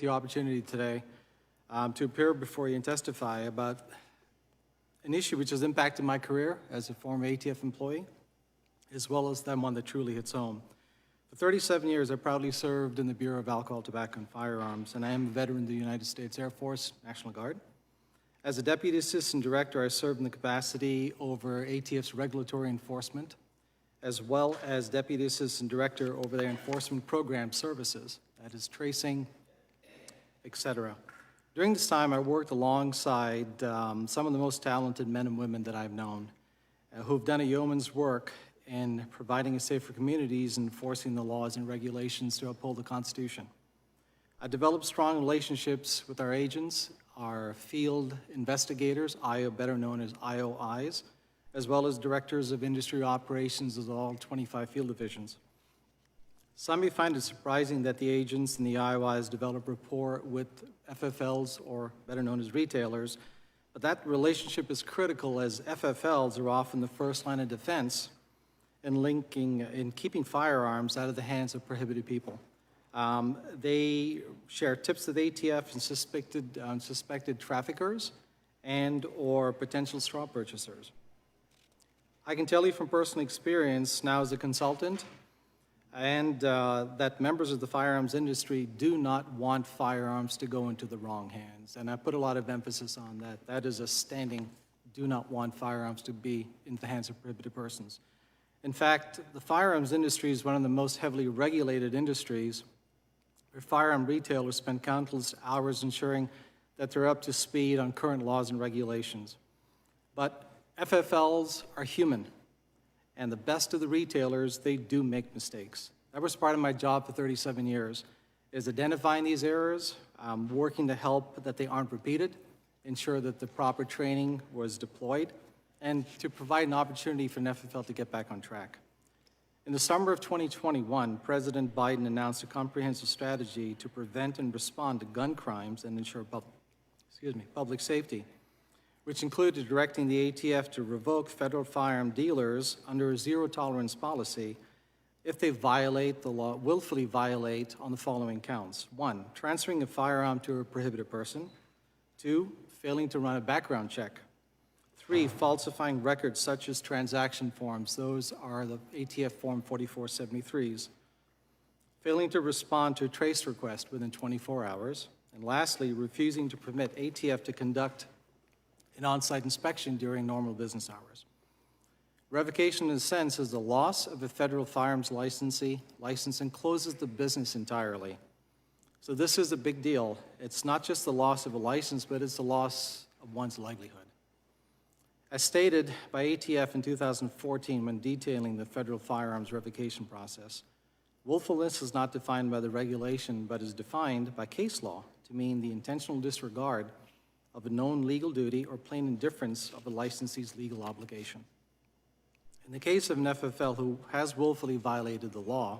the opportunity today to appear before you and testify about an issue which has impacted my career as a former ATF employee, as well as that one that truly hits home. For 37 years, I proudly served in the Bureau of Alcohol, Tobacco, and Firearms, and I am a veteran of the United States Air Force, National Guard. As a Deputy Assistant Director, I served in the capacity over ATF's regulatory enforcement, as well as Deputy Assistant Director over their enforcement program services, that is tracing, etc. During this time, I worked alongside some of the most talented men and women that I've known, who have done a yeoman's work in providing safer communities and enforcing the laws and regulations to uphold the Constitution. I developed strong relationships with our agents, our field investigators, better known as IOIs, as well as directors of industry operations of all 25 field divisions. Some may find it surprising that the agents and the IOIs develop rapport with FFLs, or better known as retailers, but that relationship is critical as FFLs are often the first line of defense in keeping firearms out of the hands of prohibited people. They share tips with ATF and suspected traffickers and or potential straw purchasers. I can tell you from personal experience now as a consultant and that members of the firearms industry do not want firearms to go into the wrong hands. And I put a lot of emphasis on that. That is a standing, do not want firearms to be in the hands of prohibited persons. In fact, the firearms industry is one of the most heavily regulated industries where firearm retailers spend countless hours ensuring that they're up to speed on current laws and regulations. But FFLs are human, and the best of the retailers, they do make mistakes. That was part of my job for 37 years, is identifying these errors, working to help that they aren't repeated, ensure that the proper training was deployed, and to provide an opportunity for an FFL to get back on track. In the summer of 2021, President Biden announced a comprehensive strategy to prevent and respond to gun crimes and ensure public safety, which included directing the ATF to revoke federal firearm dealers under a zero-tolerance policy if they violate the law, willfully violate on the following counts. 1, transferring a firearm to a prohibited person. 2, failing to run a background check. 3, falsifying records such as transaction forms. Those are the ATF Form 4473s. Failing to respond to a trace request within 24 hours. And lastly, refusing to permit ATF to conduct an on-site inspection during normal business hours. Revocation, in a sense, is the loss of a federal firearms license and closes the business entirely. So this is a big deal. It's not just the loss of a license, but it's the loss of one's livelihood. As stated by ATF in 2014 when detailing the federal firearms revocation process, willfulness is not defined by the regulation, but is defined by case law to mean the intentional disregard of a known legal duty or plain indifference of a licensee's legal obligation. In the case of an FFL who has willfully violated the law,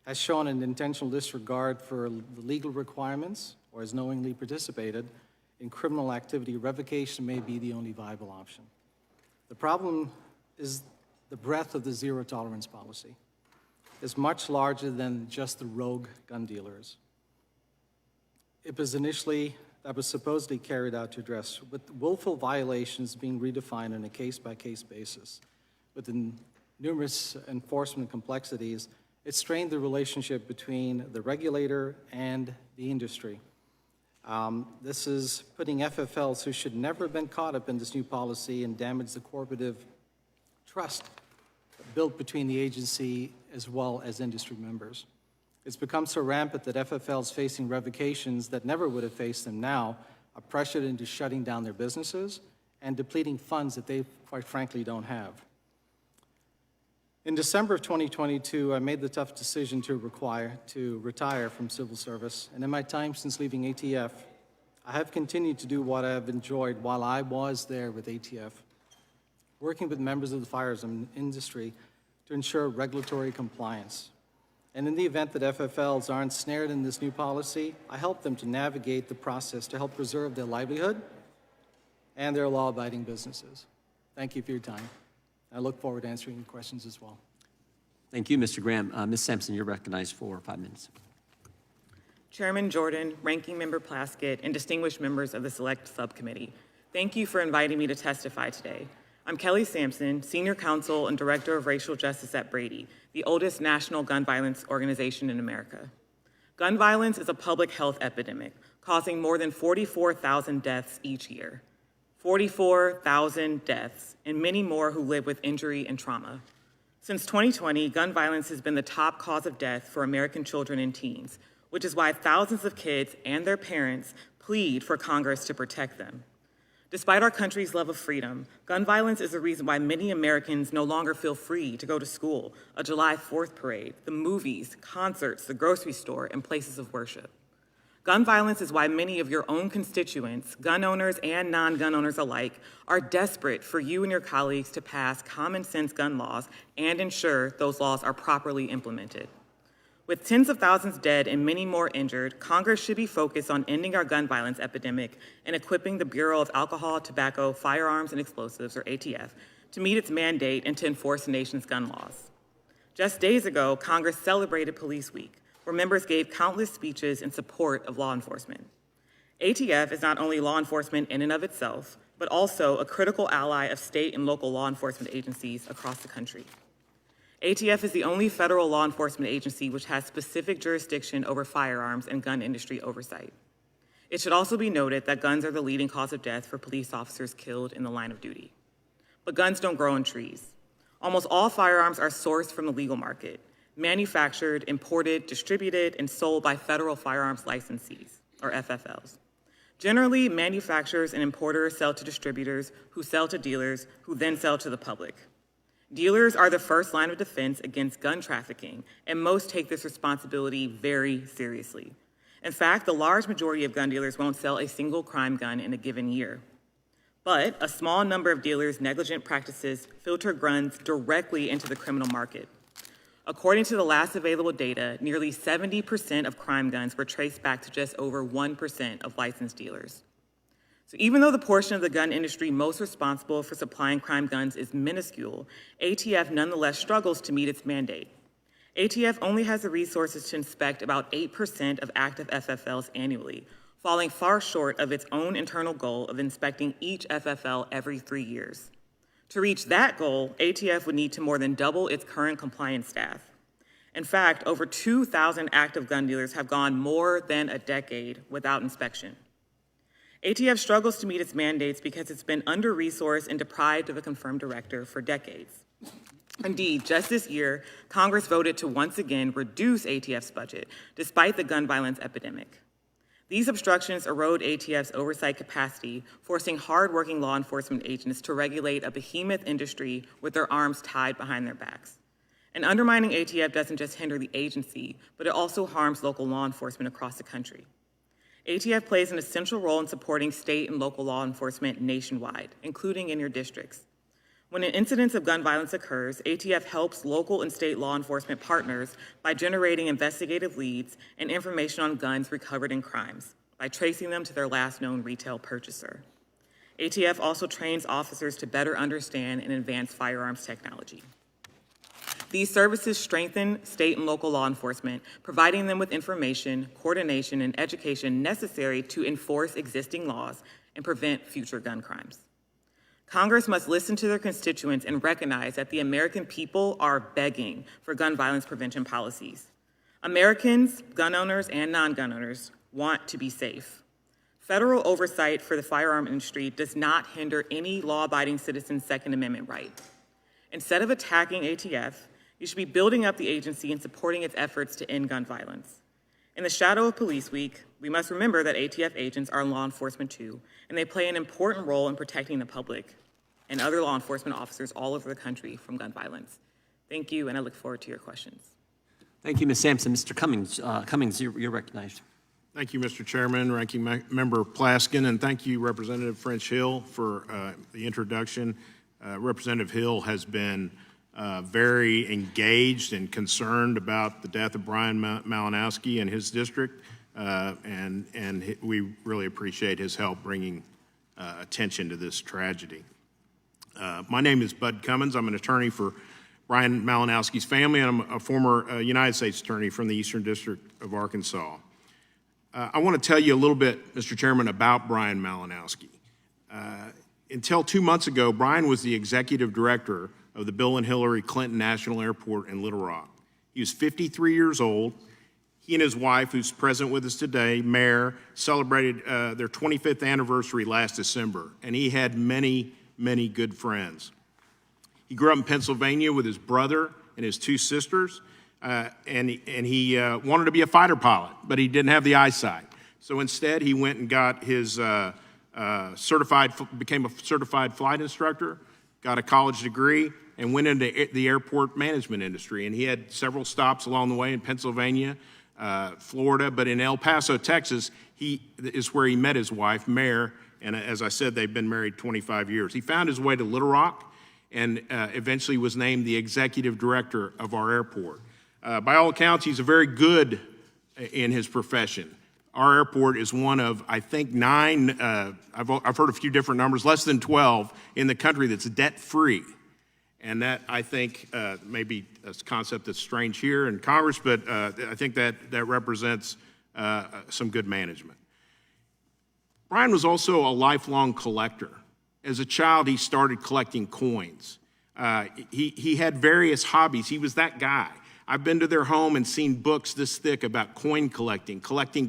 has shown an intentional disregard for the legal requirements, or has knowingly participated in criminal activity, revocation may be the only viable option. The problem is the breadth of the zero-tolerance policy is much larger than just the rogue gun dealers. It was that was supposedly carried out to address, with willful violations being redefined on a case-by-case basis. Within numerous enforcement complexities, it strained the relationship between the regulator and the industry. This is putting FFLs who should never have been caught up in this new policy and damage the cooperative trust built between the agency as well as industry members. It's become so rampant that FFLs facing revocations that never would have faced them now are pressured into shutting down their businesses and depleting funds that they, quite frankly, don't have. In December of 2022, I made the tough decision to retire from civil service, and in my time since leaving ATF, I have continued to do what I have enjoyed while I was there with ATF, working with members of the firearms industry to ensure regulatory compliance. And in the event that FFLs aren't snared in this new policy, I help them to navigate the process to help preserve their livelihood and their law-abiding businesses. Thank you for your time. I look forward to answering your questions as well. Thank you, Mr. Graham. Ms. Sampson, you're recognized for 5 minutes. Chairman Jordan, Ranking Member Plaskett, and distinguished members of the Select Subcommittee, thank you for inviting me to testify today. I'm Kelly Sampson, Senior Counsel and Director of Racial Justice at Brady, the oldest national gun violence organization in America. Gun violence is a public health epidemic, causing more than 44,000 deaths each year. 44,000 deaths, and many more who live with injury and trauma. Since 2020, gun violence has been the top cause of death for American children and teens, which is why thousands of kids and their parents plead for Congress to protect them. Despite our country's love of freedom, gun violence is the reason why many Americans no longer feel free to go to school, a July 4th parade, the movies, concerts, the grocery store, and places of worship. Gun violence is why many of your own constituents, gun owners and non-gun owners alike, are desperate for you and your colleagues to pass common sense gun laws and ensure those laws are properly implemented. With tens of thousands dead and many more injured, Congress should be focused on ending our gun violence epidemic and equipping the Bureau of Alcohol, Tobacco, Firearms, and Explosives, or ATF, to meet its mandate and to enforce the nation's gun laws. Just days ago, Congress celebrated Police Week, where members gave countless speeches in support of law enforcement. ATF is not only law enforcement in and of itself, but also a critical ally of state and local law enforcement agencies across the country. ATF is the only federal law enforcement agency which has specific jurisdiction over firearms and gun industry oversight. It should also be noted that guns are the leading cause of death for police officers killed in the line of duty. But guns don't grow on trees. Almost all firearms are sourced from the legal market, manufactured, imported, distributed, and sold by federal firearms licensees, or FFLs. Generally, manufacturers and importers sell to distributors who sell to dealers who then sell to the public. Dealers are the first line of defense against gun trafficking, and most take this responsibility very seriously. In fact, the large majority of gun dealers won't sell a single crime gun in a given year. But a small number of dealers' negligent practices filter guns directly into the criminal market. According to the last available data, nearly 70% of crime guns were traced back to just over 1% of licensed dealers. So even though the portion of the gun industry most responsible for supplying crime guns is minuscule, ATF nonetheless struggles to meet its mandate. ATF only has the resources to inspect about 8% of active FFLs annually, falling far short of its own internal goal of inspecting each FFL every 3 years. To reach that goal, ATF would need to more than double its current compliance staff. In fact, over 2,000 active gun dealers have gone more than a decade without inspection. ATF struggles to meet its mandates because it's been under-resourced and deprived of a confirmed director for decades. Indeed, just this year, Congress voted to once again reduce ATF's budget, despite the gun violence epidemic. These obstructions erode ATF's oversight capacity, forcing hard-working law enforcement agents to regulate a behemoth industry with their arms tied behind their backs. And undermining ATF doesn't just hinder the agency, but it also harms local law enforcement across the country. ATF plays an essential role in supporting state and local law enforcement nationwide, including in your districts. When an incident of gun violence occurs, ATF helps local and state law enforcement partners by generating investigative leads and information on guns recovered in crimes, by tracing them to their last known retail purchaser. ATF also trains officers to better understand and advance firearms technology. These services strengthen state and local law enforcement, providing them with information, coordination, and education necessary to enforce existing laws and prevent future gun crimes. Congress must listen to their constituents and recognize that the American people are begging for gun violence prevention policies. Americans, gun owners and non-gun owners, want to be safe. Federal oversight for the firearm industry does not hinder any law-abiding citizen's Second Amendment right. Instead of attacking ATF, you should be building up the agency and supporting its efforts to end gun violence. In the shadow of Police Week, we must remember that ATF agents are law enforcement too, and they play an important role in protecting the public and other law enforcement officers all over the country from gun violence. Thank you, and I look forward to your questions. Thank you, Ms. Sampson. Mr. Cummings, you're recognized. Thank you, Mr. Chairman, Ranking Member Plaskett, and thank you, Representative French Hill, for the introduction. Representative Hill has been very engaged and concerned about the death of Brian Malinowski and his district, and we really appreciate his help bringing attention to this tragedy. My name is Bud Cummins. I'm an attorney for Brian Malinowski's family, and I'm a former United States attorney from the Eastern District of Arkansas. I want to tell you a little bit, Mr. Chairman, about Brian Malinowski. Until 2 months ago, Brian was the executive director of the Bill and Hillary Clinton National Airport in Little Rock. He was 53 years old. He and his wife, who's present with us today, Mare, celebrated their 25th anniversary last December, and he had many, many good friends. He grew up in Pennsylvania with his brother and his 2 sisters, and he wanted to be a fighter pilot, but he didn't have the eyesight. So instead, he went and got his became a certified flight instructor, got a college degree, and went into the airport management industry. And he had several stops along the way in Pennsylvania, Florida, but in El Paso, Texas, is where he met his wife, Mare, and as I said, they've been married 25 years. He found his way to Little Rock and eventually was named the executive director of our airport. By all accounts, he's very good in his profession. Our airport is one of, I think, 9, I've heard a few different numbers, less than 12 in the country that's debt-free. And that, I think, may be a concept that's strange here in Congress, but I think that represents some good management. Brian was also a lifelong collector. As a child, he started collecting coins. He had various hobbies. He was that guy. I've been to their home and seen books this thick about coin collecting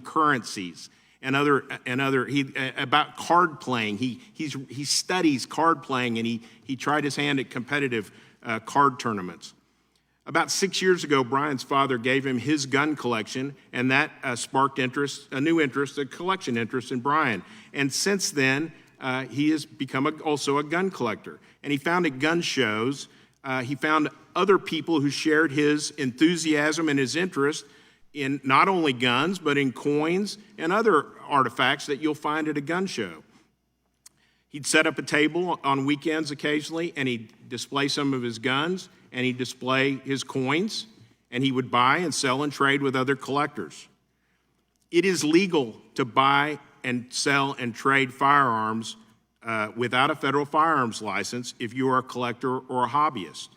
currencies, and about card playing. He studies card playing, and he tried his hand at competitive card tournaments. About 6 years ago, Brian's father gave him his gun collection, and that sparked a collection interest in Brian. And since then, he has become also a gun collector. And he found at gun shows, he found other people who shared his enthusiasm and his interest in not only guns, but in coins and other artifacts that you'll find at a gun show. He'd set up a table on weekends occasionally, and he'd display some of his guns, and he'd display his coins, and he would buy and sell and trade with other collectors. It is legal to buy and sell and trade firearms without a federal firearms license if you are a collector or a hobbyist.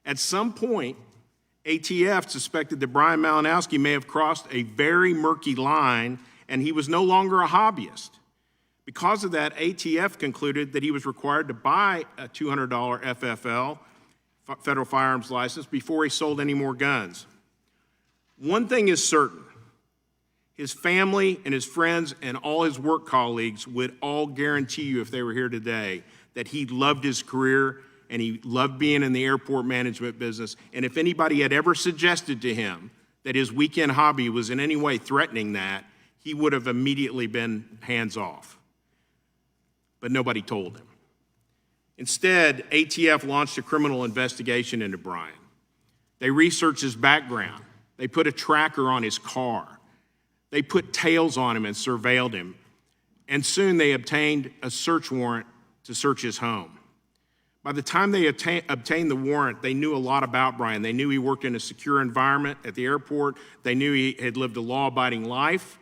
At some point, ATF suspected that Brian Malinowski may have crossed a very murky line, and he was no longer a hobbyist. Because of that, ATF concluded that he was required to buy a $200 FFL, federal firearms license, before he sold any more guns. One thing is certain: his family and his friends and all his work colleagues would all guarantee you, if they were here today, that he loved his career and he loved being in the airport management business. And if anybody had ever suggested to him that his weekend hobby was in any way threatening that, he would have immediately been hands off. But nobody told him. Instead, ATF launched a criminal investigation into Brian. They researched his background. They put a tracker on his car. They put tails on him and surveilled him. And soon they obtained a search warrant to search his home. By the time they obtained the warrant, they knew a lot about Brian. They knew he worked in a secure environment at the airport. They knew he had lived a law-abiding life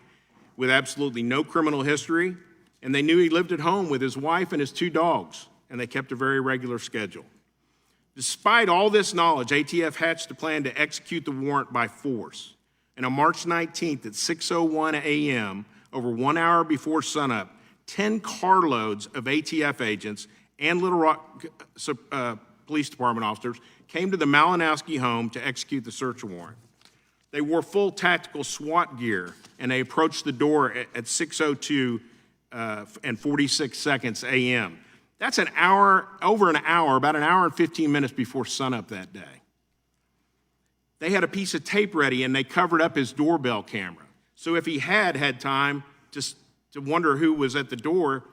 with absolutely no criminal history. And they knew he lived at home with his wife and his 2 dogs, and they kept a very regular schedule. Despite all this knowledge, ATF hatched a plan to execute the warrant by force. And on March 19th at 6:01 a.m., over 1 hour before sunup, 10 carloads of ATF agents and Little Rock Police Department officers came to the Malinowski home to execute the search warrant. They wore full tactical SWAT gear, and they approached the door at 6:02 and 46 seconds a.m. That's over an hour, about an hour and 15 minutes before sunup that day. They had a piece of tape ready, and they covered up his doorbell camera. So if he had time to wonder who was at the door,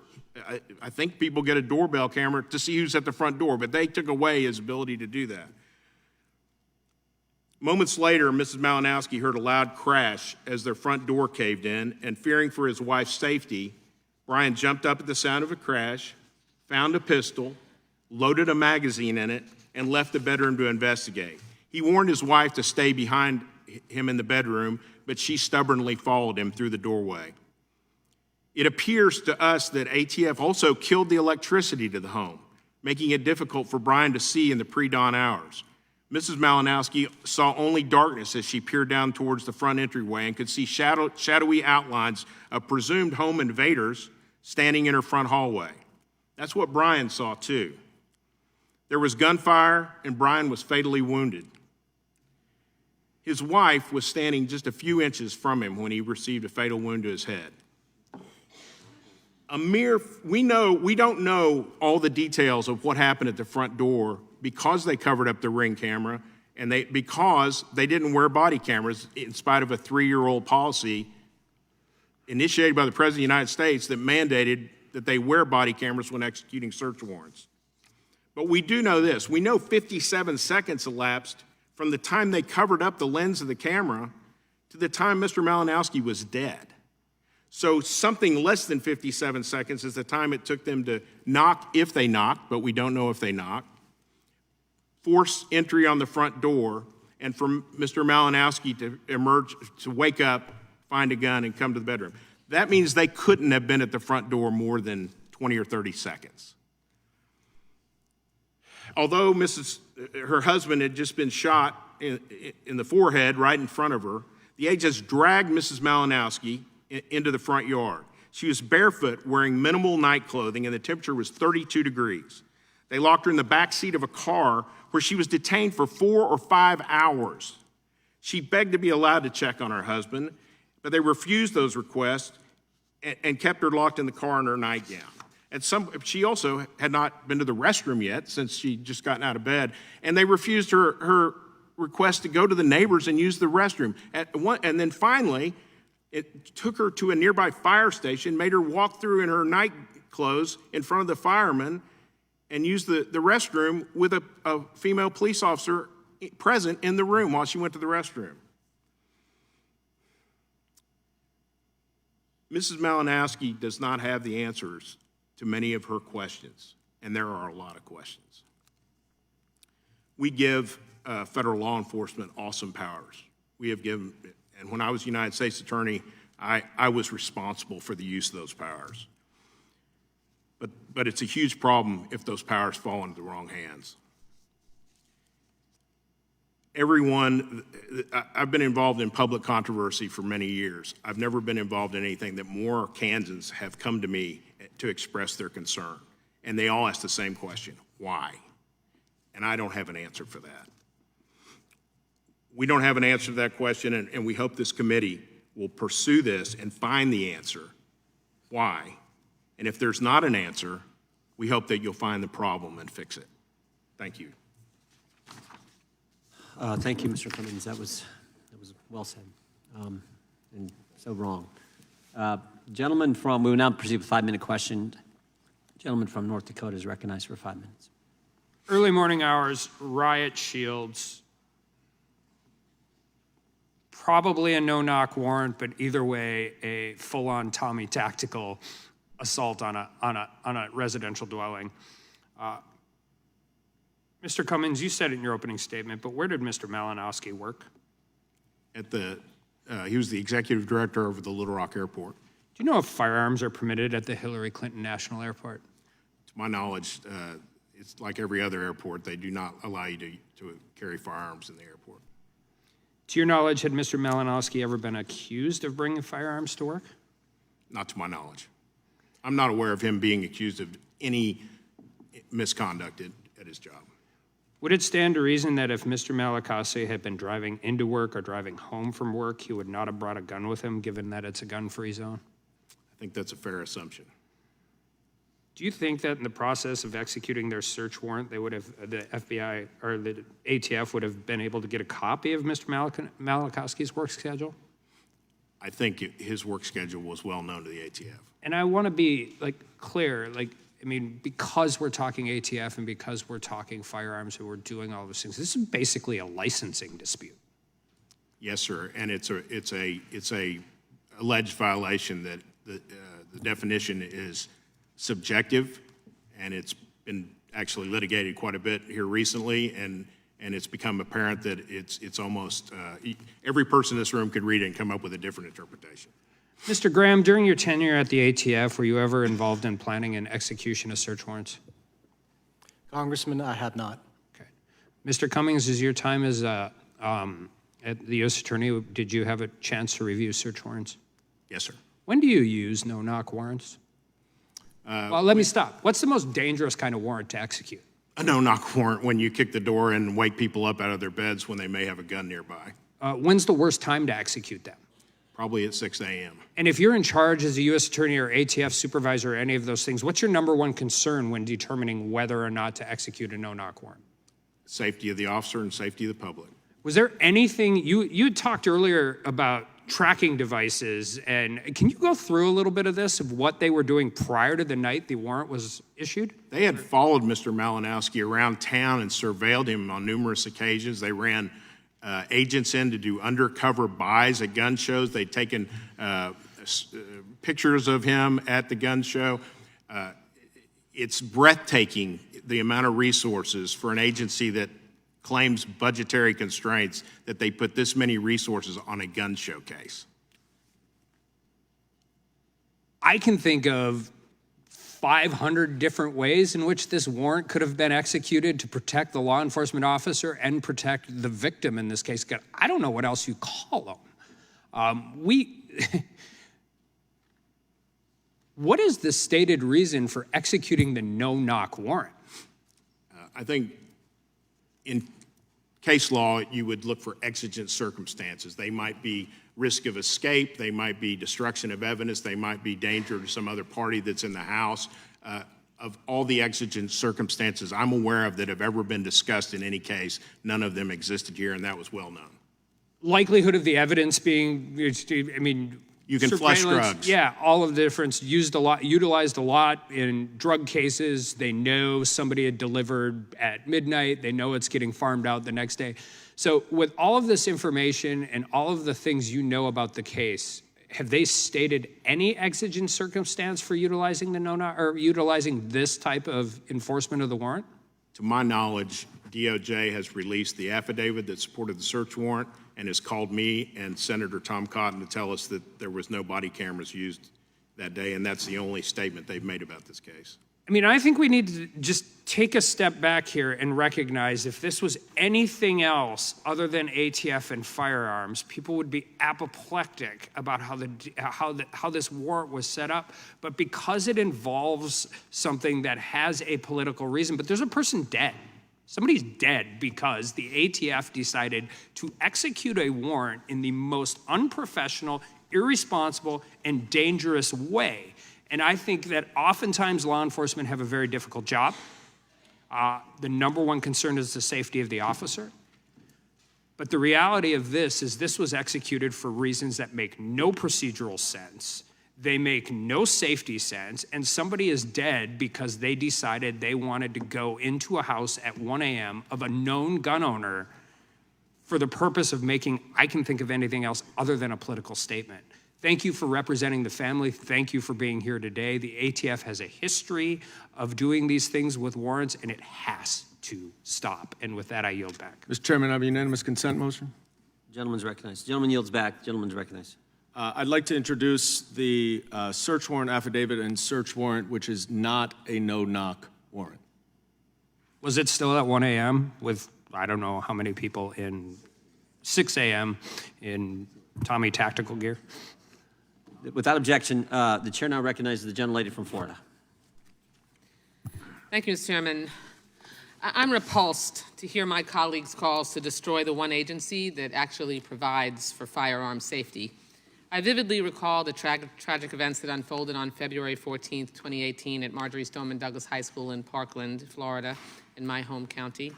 I think people get a doorbell camera to see who's at the front door, but they took away his ability to do that. Moments later, Mrs. Malinowski heard a loud crash as their front door caved in, and fearing for his wife's safety, Brian jumped up at the sound of a crash, found a pistol, loaded a magazine in it, and left the bedroom to investigate. He warned his wife to stay behind him in the bedroom, but she stubbornly followed him through the doorway. It appears to us that ATF also killed the electricity to the home, making it difficult for Brian to see in the pre-dawn hours. Mrs. Malinowski saw only darkness as she peered down towards the front entryway and could see shadowy outlines of presumed home invaders standing in her front hallway. That's what Brian saw too. There was gunfire and Brian was fatally wounded. His wife was standing just a few inches from him when he received a fatal wound to his head. We don't know all the details of what happened at the front door because they covered up the Ring camera and because they didn't wear body cameras in spite of a 3-year-old policy initiated by the President of the United States that mandated that they wear body cameras when executing search warrants. But we do know this. We know 57 seconds elapsed from the time they covered up the lens of the camera to the time Mr. Malinowski was dead. So something less than 57 seconds is the time it took them to knock, if they knocked, but we don't know if they knocked, force entry on the front door, and for Mr. Malinowski to emerge, to wake up, find a gun, and come to the bedroom. That means they couldn't have been at the front door more than 20 or 30 seconds. Although her husband had just been shot in the forehead right in front of her, the agents dragged Mrs. Malinowski into the front yard. She was barefoot, wearing minimal night clothing, and the temperature was 32 degrees. They locked her in the back seat of a car where she was detained for 4 or 5 hours. She begged to be allowed to check on her husband, but they refused those requests and kept her locked in the car in her nightgown. She also had not been to the restroom yet since she'd just gotten out of bed, and they refused her request to go to the neighbors and use the restroom. And then finally, it took her to a nearby fire station, made her walk through in her night clothes in front of the firemen and use the restroom with a female police officer present in the room while she went to the restroom. Mrs. Malinowski does not have the answers to many of her questions, and there are a lot of questions. We give federal law enforcement awesome powers. We have given, and when I was United States Attorney, I was responsible for the use of those powers. But it's a huge problem if those powers fall into the wrong hands. I've been involved in public controversy for many years. I've never been involved in anything that more Kansans have come to me to express their concern. And they all ask the same question, why? And I don't have an answer for that. We don't have an answer to that question, and we hope this committee will pursue this and find the answer, why? And if there's not an answer, we hope that you'll find the problem and fix it. Thank you. Thank you, Mr. Cummings. That was well said, and so wrong. Gentleman from, we will now proceed with a 5-minute question. Gentleman from North Dakota is recognized for 5 minutes. Early morning hours, riot shields, probably a no-knock warrant, but either way, a full-on Tommy tactical assault on a residential dwelling. Mr. Cummings, you said it in your opening statement, but where did Mr. Malinowski work? He was the executive director over the Little Rock Airport. Do you know if firearms are permitted at the Hillary Clinton National Airport? To my knowledge, it's like every other airport. They do not allow you to carry firearms in the airport. To your knowledge, had Mr. Malinowski ever been accused of bringing firearms to work? Not to my knowledge. I'm not aware of him being accused of any misconduct at his job. Would it stand to reason that if Mr. Malinowski had been driving into work or driving home from work, he would not have brought a gun with him, given that it's a gun-free zone? I think that's a fair assumption. Do you think that in the process of executing their search warrant, they would have, the FBI or the ATF would have been able to get a copy of Mr. Malinowski's work schedule? I think his work schedule was well known to the ATF. And I want to be clear, because we're talking ATF and because we're talking firearms and we're doing all those things, this is basically a licensing dispute. Yes, sir, and it's a alleged violation that the definition is subjective, and it's been actually litigated quite a bit here recently, and it's become apparent that it's almost every person in this room could read it and come up with a different interpretation. Mr. Graham, during your tenure at the ATF, were you ever involved in planning and execution of search warrants? Congressman, I have not. Okay. Mr. Cummings, is your time as at the U.S. Attorney, did you have a chance to review search warrants? Yes, sir. When do you use no-knock warrants? Well, let me stop. What's the most dangerous kind of warrant to execute? A no-knock warrant when you kick the door and wake people up out of their beds when they may have a gun nearby, When's the worst time to execute them? probably at 6 a.m. And if you're in charge as a U.S. Attorney or ATF supervisor or any of those things, what's your number one concern when determining whether or not to execute a no-knock warrant? Safety of the officer and safety of the public. Was there anything, you talked earlier about tracking devices, and can you go through a little bit of this, of what they were doing prior to the night the warrant was issued? They had followed Mr. Malinowski around town and surveilled him on numerous occasions. They ran agents in to do undercover buys at gun shows. They'd taken pictures of him at the gun show. It's breathtaking, the amount of resources for an agency that claims budgetary constraints, that they put this many resources on a gun show case. I can think of 500 different ways in which this warrant could have been executed to protect the law enforcement officer and protect the victim in this case. I don't know what else you call them. What is the stated reason for executing the no-knock warrant? I think in case law, you would look for exigent circumstances. They might be risk of escape, they might be destruction of evidence, they might be danger to some other party that's in the house. Of all the exigent circumstances I'm aware of that have ever been discussed in any case, none of them existed here, and that was well known. Likelihood of the evidence being, I mean, You can flush surveillance, drugs. Yeah, all of the difference, utilized a lot in drug cases. They know somebody had delivered at midnight. They know it's getting farmed out the next day. So with all of this information and all of the things you know about the case, have they stated any exigent circumstance for utilizing the no-knock or utilizing this type of enforcement of the warrant? To my knowledge, DOJ has released the affidavit that supported the search warrant and has called me and Senator Tom Cotton to tell us that there was no body cameras used that day, and that's the only statement they've made about this case. I mean, I think we need to just take a step back here and recognize if this was anything else other than ATF and firearms, people would be apoplectic about how this warrant was set up. But because it involves something that has a political reason, but there's a person dead. Somebody's dead because the ATF decided to execute a warrant in the most unprofessional, irresponsible, and dangerous way. And I think that oftentimes law enforcement have a very difficult job. The number one concern is the safety of the officer. But the reality of this is this was executed for reasons that make no procedural sense. They make no safety sense, and somebody is dead because they decided they wanted to go into a house at 1 a.m. of a known gun owner for the purpose of making, I can think of anything else other than a political statement. Thank you for representing the family. Thank you for being here today. The ATF has a history of doing these things with warrants, and it has to stop. And with that, I yield back. Mr. Chairman, I have a unanimous consent motion. Gentleman's recognized. Gentleman yields back. Gentleman's recognized. I'd like to introduce the search warrant affidavit and search warrant, which is not a no-knock warrant. Was it still at 1 a.m. with, I don't know how many people in 6 a.m. in Tommy tactical gear? Without objection, the chair now recognizes the gentlelady from Florida. Thank you, Mr. Chairman. I'm repulsed to hear my colleagues' calls to destroy the one agency that actually provides for firearm safety. I vividly recall the tragic events that unfolded on February 14th, 2018 at Marjorie Stoneman Douglas High School in Parkland, Florida, in my home county.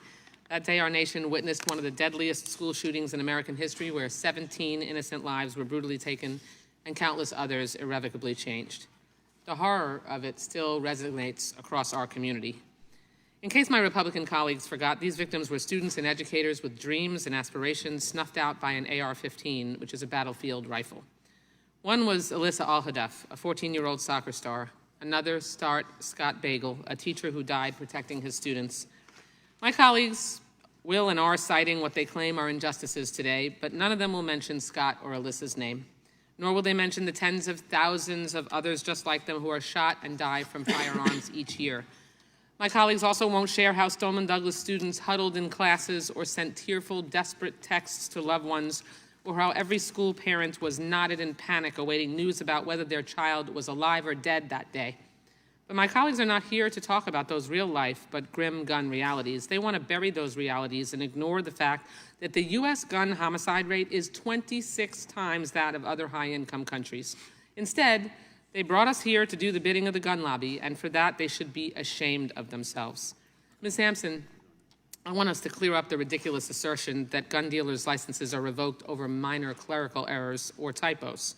That day, our nation witnessed one of the deadliest school shootings in American history, where 17 innocent lives were brutally taken and countless others irrevocably changed. The horror of it still resonates across our community. In case my Republican colleagues forgot, these victims were students and educators with dreams and aspirations snuffed out by an AR-15, which is a battlefield rifle. One was Alyssa Al-Hadaf, a 14-year-old soccer star. Another, Scott Bagel, a teacher who died protecting his students. My colleagues will and are citing what they claim are injustices today, but none of them will mention Scott or Alyssa's name, nor will they mention the tens of thousands of others just like them who are shot and die from firearms each year. My colleagues also won't share how Stoneman Douglas students huddled in classes or sent tearful, desperate texts to loved ones, or how every school parent was knotted in panic awaiting news about whether their child was alive or dead that day. But my colleagues are not here to talk about those real-life but grim gun realities. They want to bury those realities and ignore the fact that the U.S. gun homicide rate is 26 times that of other high-income countries. Instead, they brought us here to do the bidding of the gun lobby, and for that, they should be ashamed of themselves. Ms. Sampson, I want us to clear up the ridiculous assertion that gun dealers' licenses are revoked over minor clerical errors or typos.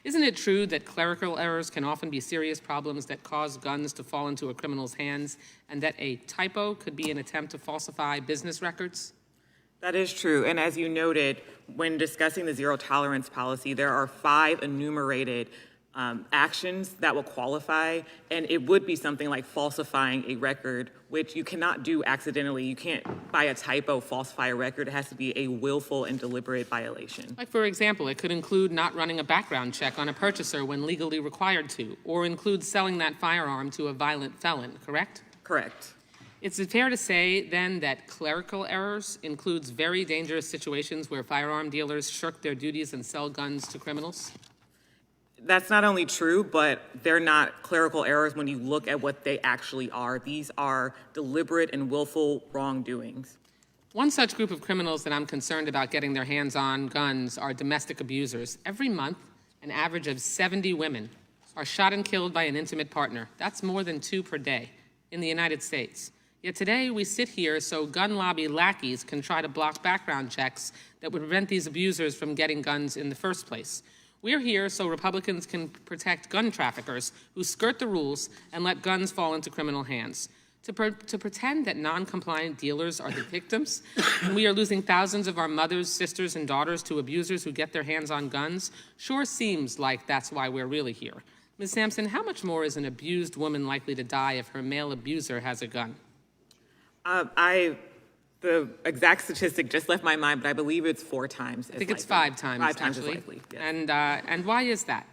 Isn't it true that clerical errors can often be serious problems that cause guns to fall into a criminal's hands, and that a typo could be an attempt to falsify business records? That is true, and as you noted, when discussing the zero tolerance policy, there are 5 enumerated actions that will qualify, and it would be something like falsifying a record, which you cannot do accidentally. You can't, by a typo, falsify a record. It has to be a willful and deliberate violation. Like, for example, it could include not running a background check on a purchaser when legally required to, or include selling that firearm to a violent felon, correct? Correct. Is it fair to say, then, that clerical errors includes very dangerous situations where firearm dealers shirk their duties and sell guns to criminals? That's not only true, but they're not clerical errors when you look at what they actually are. These are deliberate and willful wrongdoings. One such group of criminals that I'm concerned about getting their hands on guns are domestic abusers. Every month, an average of 70 women are shot and killed by an intimate partner. That's more than 2 per day in the United States. Yet today we sit here so gun lobby lackeys can try to block background checks that would prevent these abusers from getting guns in the first place. We're here so Republicans can protect gun traffickers who skirt the rules and let guns fall into criminal hands. To pretend that non-compliant dealers are the victims, and we are losing thousands of our mothers, sisters, and daughters to abusers who get their hands on guns, sure seems like that's why we're really here. Ms. Sampson, how much more is an abused woman likely to die if her male abuser has a gun? The exact statistic just left my mind, but I believe it's 4 times. I think it's 5 times, 5 times actually. as likely, yes. And why is that?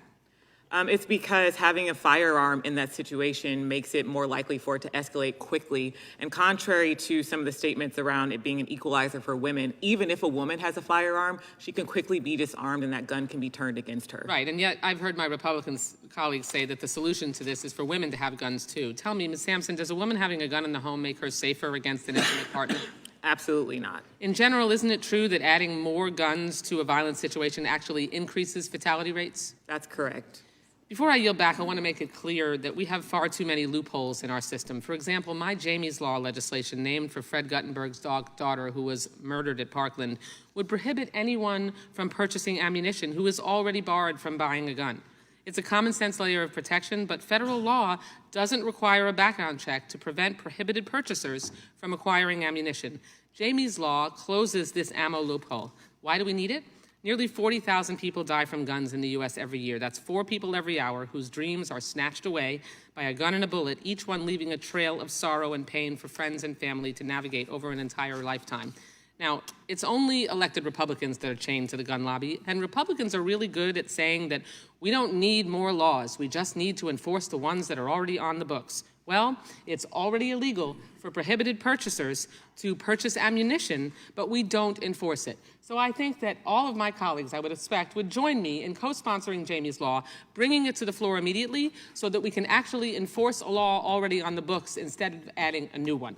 It's because having a firearm in that situation makes it more likely for it to escalate quickly. And contrary to some of the statements around it being an equalizer for women, even if a woman has a firearm, she can quickly be disarmed and that gun can be turned against her. Right, and yet I've heard my Republican colleagues say that the solution to this is for women to have guns too. Tell me, Ms. Sampson, does a woman having a gun in the home make her safer against an intimate partner? Absolutely not. In general, isn't it true that adding more guns to a violent situation actually increases fatality rates? That's correct. Before I yield back, I want to make it clear that we have far too many loopholes in our system. For example, my Jamie's Law legislation, named for Fred Guttenberg's daughter who was murdered at Parkland, would prohibit anyone from purchasing ammunition who is already barred from buying a gun. It's a common-sense layer of protection, but federal law doesn't require a background check to prevent prohibited purchasers from acquiring ammunition. Jamie's Law closes this ammo loophole. Why do we need it? Nearly 40,000 people die from guns in the U.S. every year. That's 4 people every hour whose dreams are snatched away by a gun and a bullet, each one leaving a trail of sorrow and pain for friends and family to navigate over an entire lifetime. Now, it's only elected Republicans that are chained to the gun lobby, and Republicans are really good at saying that we don't need more laws, we just need to enforce the ones that are already on the books. Well, it's already illegal for prohibited purchasers to purchase ammunition, but we don't enforce it. So I think that all of my colleagues, I would expect, would join me in co-sponsoring Jamie's Law, bringing it to the floor immediately so that we can actually enforce a law already on the books instead of adding a new one.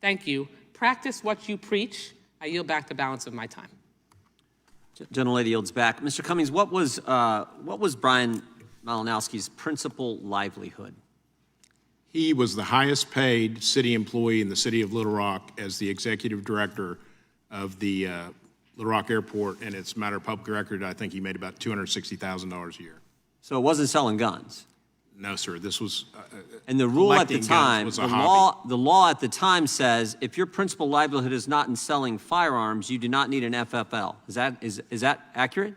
Thank you. Practice what you preach. I yield back the balance of my time. Gentlelady yields back. Mr. Cummings, what was Brian Malinowski's principal livelihood? He was the highest paid city employee in the city of Little Rock as the executive director of the Little Rock Airport, and it's a matter of public record. I think he made about $260,000 a year. So it wasn't selling guns? No, sir. This was and the rule at the collecting guns time, was a hobby. the law at the time says if your principal livelihood is not in selling firearms, you do not need an FFL. Is that accurate?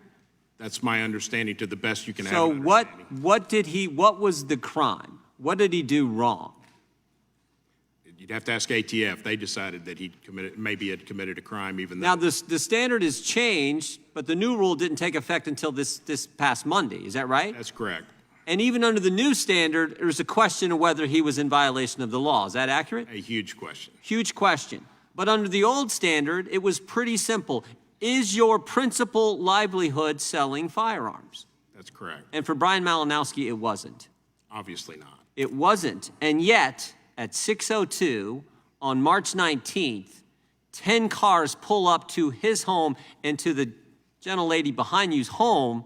That's my understanding to the best you can have. So an what understanding. what was the crime? What did he do wrong? You'd have to ask ATF. They decided that he maybe had committed a crime, even though. Now the standard is changed, but the new rule didn't take effect until this past Monday. Is that right? That's correct. And even under the new standard, there's a question of whether he was in violation of the law. Is that accurate? A huge question. Huge question. But under the old standard, it was pretty simple. Is your principal livelihood selling firearms? That's correct. And for Brian Malinowski, it wasn't. Obviously not. It wasn't. And yet, at 6:02 on March 19th, 10 cars pull up to his home and to the gentlelady behind you's home,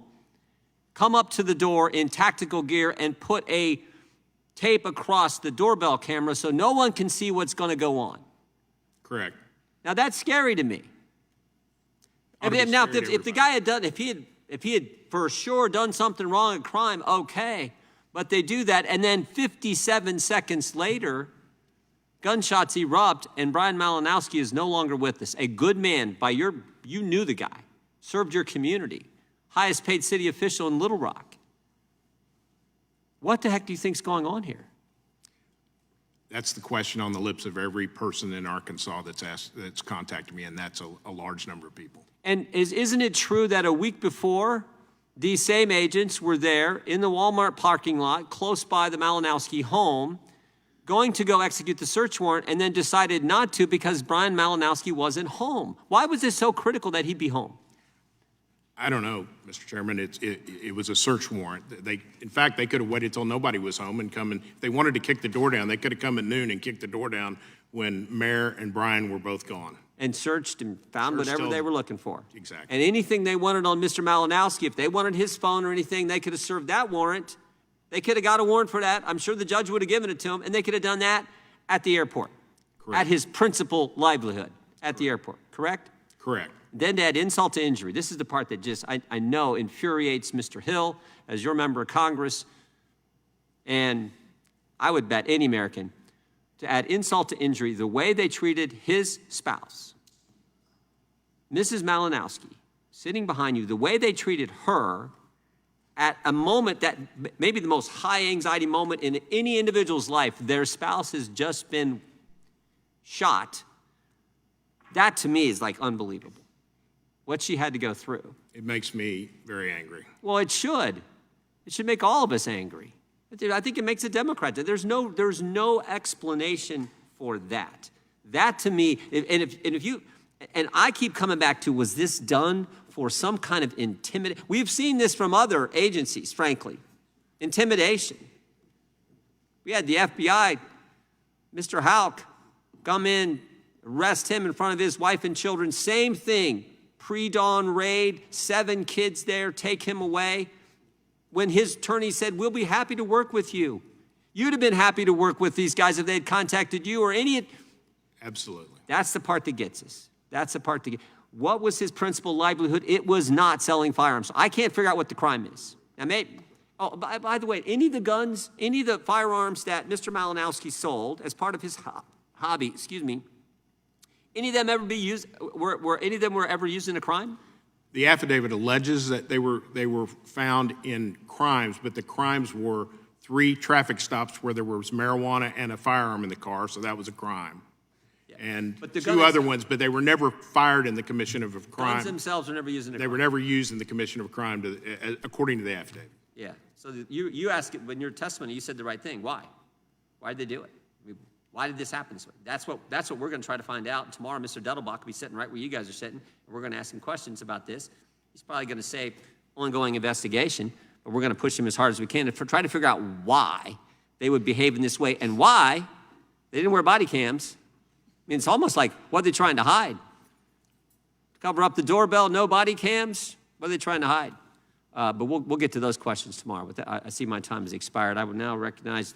come up to the door in tactical gear and put a tape across the doorbell camera so no one can see what's going to go on. Correct. Now, that's scary to me. Ought to be Now, scary to if the guy had done, if he had for sure done something wrong, a crime, okay. But they do that, and then 57 seconds later, gunshots erupt, and Brian Malinowski is no longer with us. A good man, you knew the guy, served your community, highest paid city official in Little Rock. What the heck do you think's going on here? That's the question on the lips of every person in Arkansas that's contacted me, and that's a large number of people. And isn't it true that a week before, these same agents were there in the Walmart parking lot close by the Malinowski home, going to go execute the search warrant, and then decided not to because Brian Malinowski wasn't home? Why was it so critical that he'd be home? I don't know, Mr. Chairman. It was a search warrant. In fact, they could have waited till nobody was home and come and, if they wanted to kick the door down, they could have come at noon and kicked the door down when Mayor and Brian were both gone. And searched and found Searched whatever till- they were looking for. Exactly. And anything they wanted on Mr. Malinowski, if they wanted his phone or anything, they could have served that warrant. They could have got a warrant for that. I'm sure the judge would have given it to him, and they could have done that at the airport. Correct. At his principal livelihood at the airport, correct? Correct. Then to add insult to injury, this is the part that just, I know, infuriates Mr. Hill as your member of Congress, and I would bet any American, to add insult to injury, the way they treated his spouse, Mrs. Malinowski, sitting behind you, the way they treated her at a moment that maybe the most high anxiety moment in any individual's life, their spouse has just been shot. That to me is like unbelievable. What she had to go through. It makes me very angry. Well, it should. It should make all of us angry. I think it makes a Democrat. There's no explanation for that. That to me, and I keep coming back to, was this done for some kind of intimidation? We've seen this from other agencies, frankly. Intimidation. We had the FBI, Mr. Houck, come in, arrest him in front of his wife and children. Same thing. Pre-dawn raid, 7 kids there, take him away. When his attorney said, we'll be happy to work with you. You'd have been happy to work with these guys if they'd contacted you or any. Absolutely. That's the part that gets us. That's the part that gets. What was his principal livelihood? It was not selling firearms. I can't figure out what the crime is. Now, maybe, by the way, any of the guns, any of the firearms that Mr. Malinowski sold as part of his hobby, any of them ever be used? Were any of them ever used in a crime? The affidavit alleges that they were found in crimes, but the crimes were 3 traffic stops where there was marijuana and a firearm in the car, so that was a crime. Yeah. And but the 2 other ones, but they were never fired in the commission of a crime. Guns themselves were never used in a crime. They were never used in the commission of a crime, according to the affidavit. Yeah. So you asked it in your testimony. You said the right thing. Why? Why did they do it? Why did this happen? That's what we're going to try to find out. And tomorrow, Mr. Dettelbach will be sitting right where you guys are sitting, and we're going to ask him questions about this. He's probably going to say ongoing investigation, but we're going to push him as hard as we can to try to figure out why they would behave in this way and why they didn't wear body cams. I mean, it's almost like, what are they trying to hide? Cover up the doorbell, no body cams? What are they trying to hide? But we'll get to those questions tomorrow. With that, I see my time has expired. I would now recognize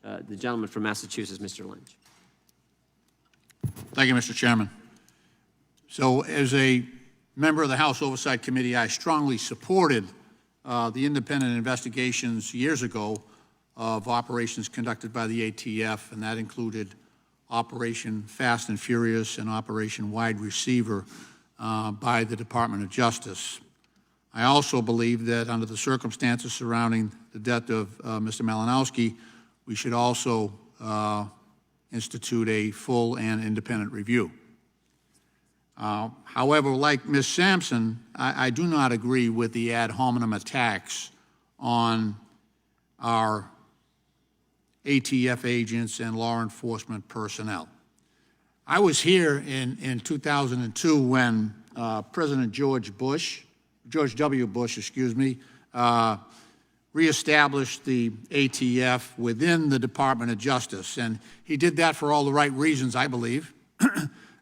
the gentleman from Massachusetts, Mr. Lynch. Thank you, Mr. Chairman. So as a member of the House Oversight Committee, I strongly supported the independent investigations years ago of operations conducted by the ATF, and that included Operation Fast and Furious and Operation Wide Receiver by the Department of Justice. I also believe that under the circumstances surrounding the death of Mr. Malinowski, we should also institute a full and independent review. However, like Ms. Sampson, I do not agree with the ad hominem attacks on our ATF agents and law enforcement personnel. I was here in 2002 when President George W. Bush, reestablished the ATF within the Department of Justice. And he did that for all the right reasons, I believe.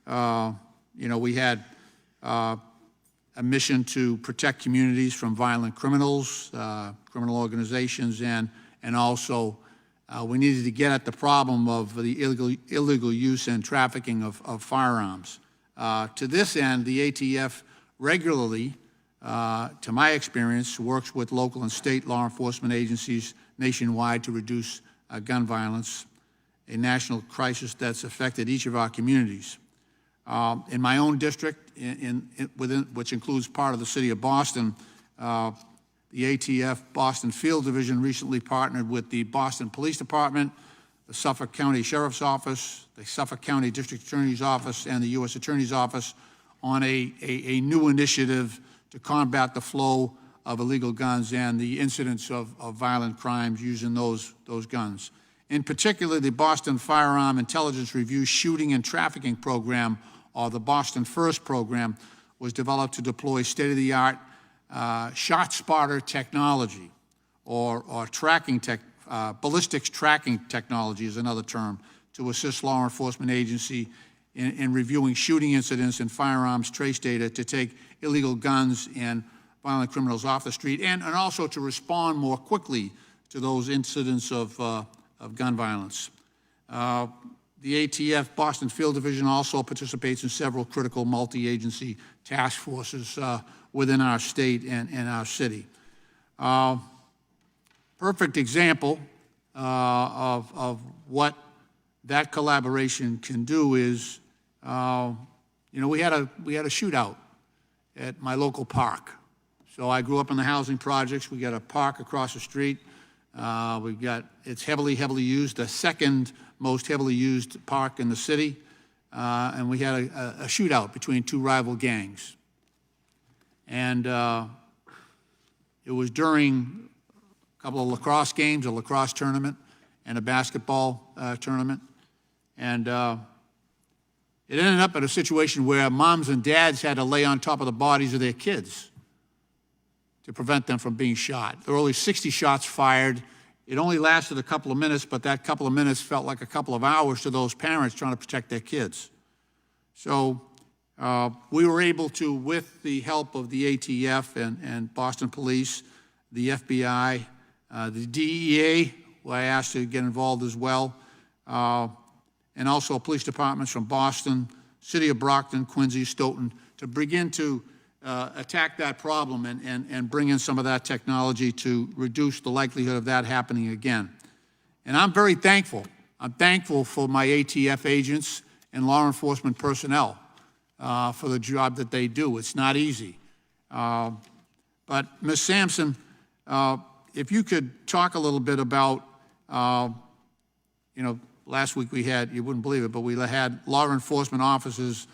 We had a mission to protect communities from violent criminals, criminal organizations, and also we needed to get at the problem of the illegal use and trafficking of firearms. To this end, the ATF regularly, to my experience, works with local and state law enforcement agencies nationwide to reduce gun violence, a national crisis that's affected each of our communities. In my own district, which includes part of the city of Boston, the ATF Boston Field Division recently partnered with the Boston Police Department, the Suffolk County Sheriff's Office, the Suffolk County District Attorney's Office, and the U.S. Attorney's Office on a new initiative to combat the flow of illegal guns and the incidence of violent crimes using those guns. In particular, the Boston Firearm Intelligence Review Shooting and Trafficking Program, or the Boston First program, was developed to deploy state-of-the-art shot spotter technology, or ballistics tracking technology is another term, to assist law enforcement agency in reviewing shooting incidents and firearms trace data to take illegal guns and violent criminals off the street, and also to respond more quickly to those incidents of gun violence. The ATF Boston Field Division also participates in several critical multi-agency task forces within our state and our city. Perfect example of what that collaboration can do is, we had a shootout at my local park. So I grew up in the housing projects. We got a park across the street. It's heavily used, the second most heavily used park in the city. And we had a shootout between two rival gangs. And it was during a couple of lacrosse games, a lacrosse tournament and a basketball tournament. And it ended up in a situation where moms and dads had to lay on top of the bodies of their kids to prevent them from being shot. There were only 60 shots fired. It only lasted a couple of minutes, but that couple of minutes felt like a couple of hours to those parents trying to protect their kids. So we were able to, with the help of the ATF and Boston Police, the FBI, the DEA, who I asked to get involved as well, and also police departments from Boston, City of Brockton, Quincy, Stoughton, to begin to attack that problem and bring in some of that technology to reduce the likelihood of that happening again. And I'm very thankful. I'm thankful for my ATF agents and law enforcement personnel for the job that they do. It's not easy. But Ms. Sampson, if you could talk a little bit about, last week we had, you wouldn't believe it, but we had law enforcement officers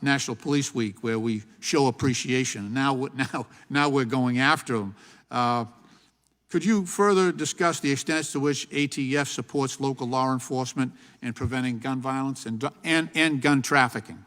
National Police Week, where we show appreciation. Now we're going after them. Could you further discuss the extent to which ATF supports local law enforcement in preventing gun violence and gun trafficking?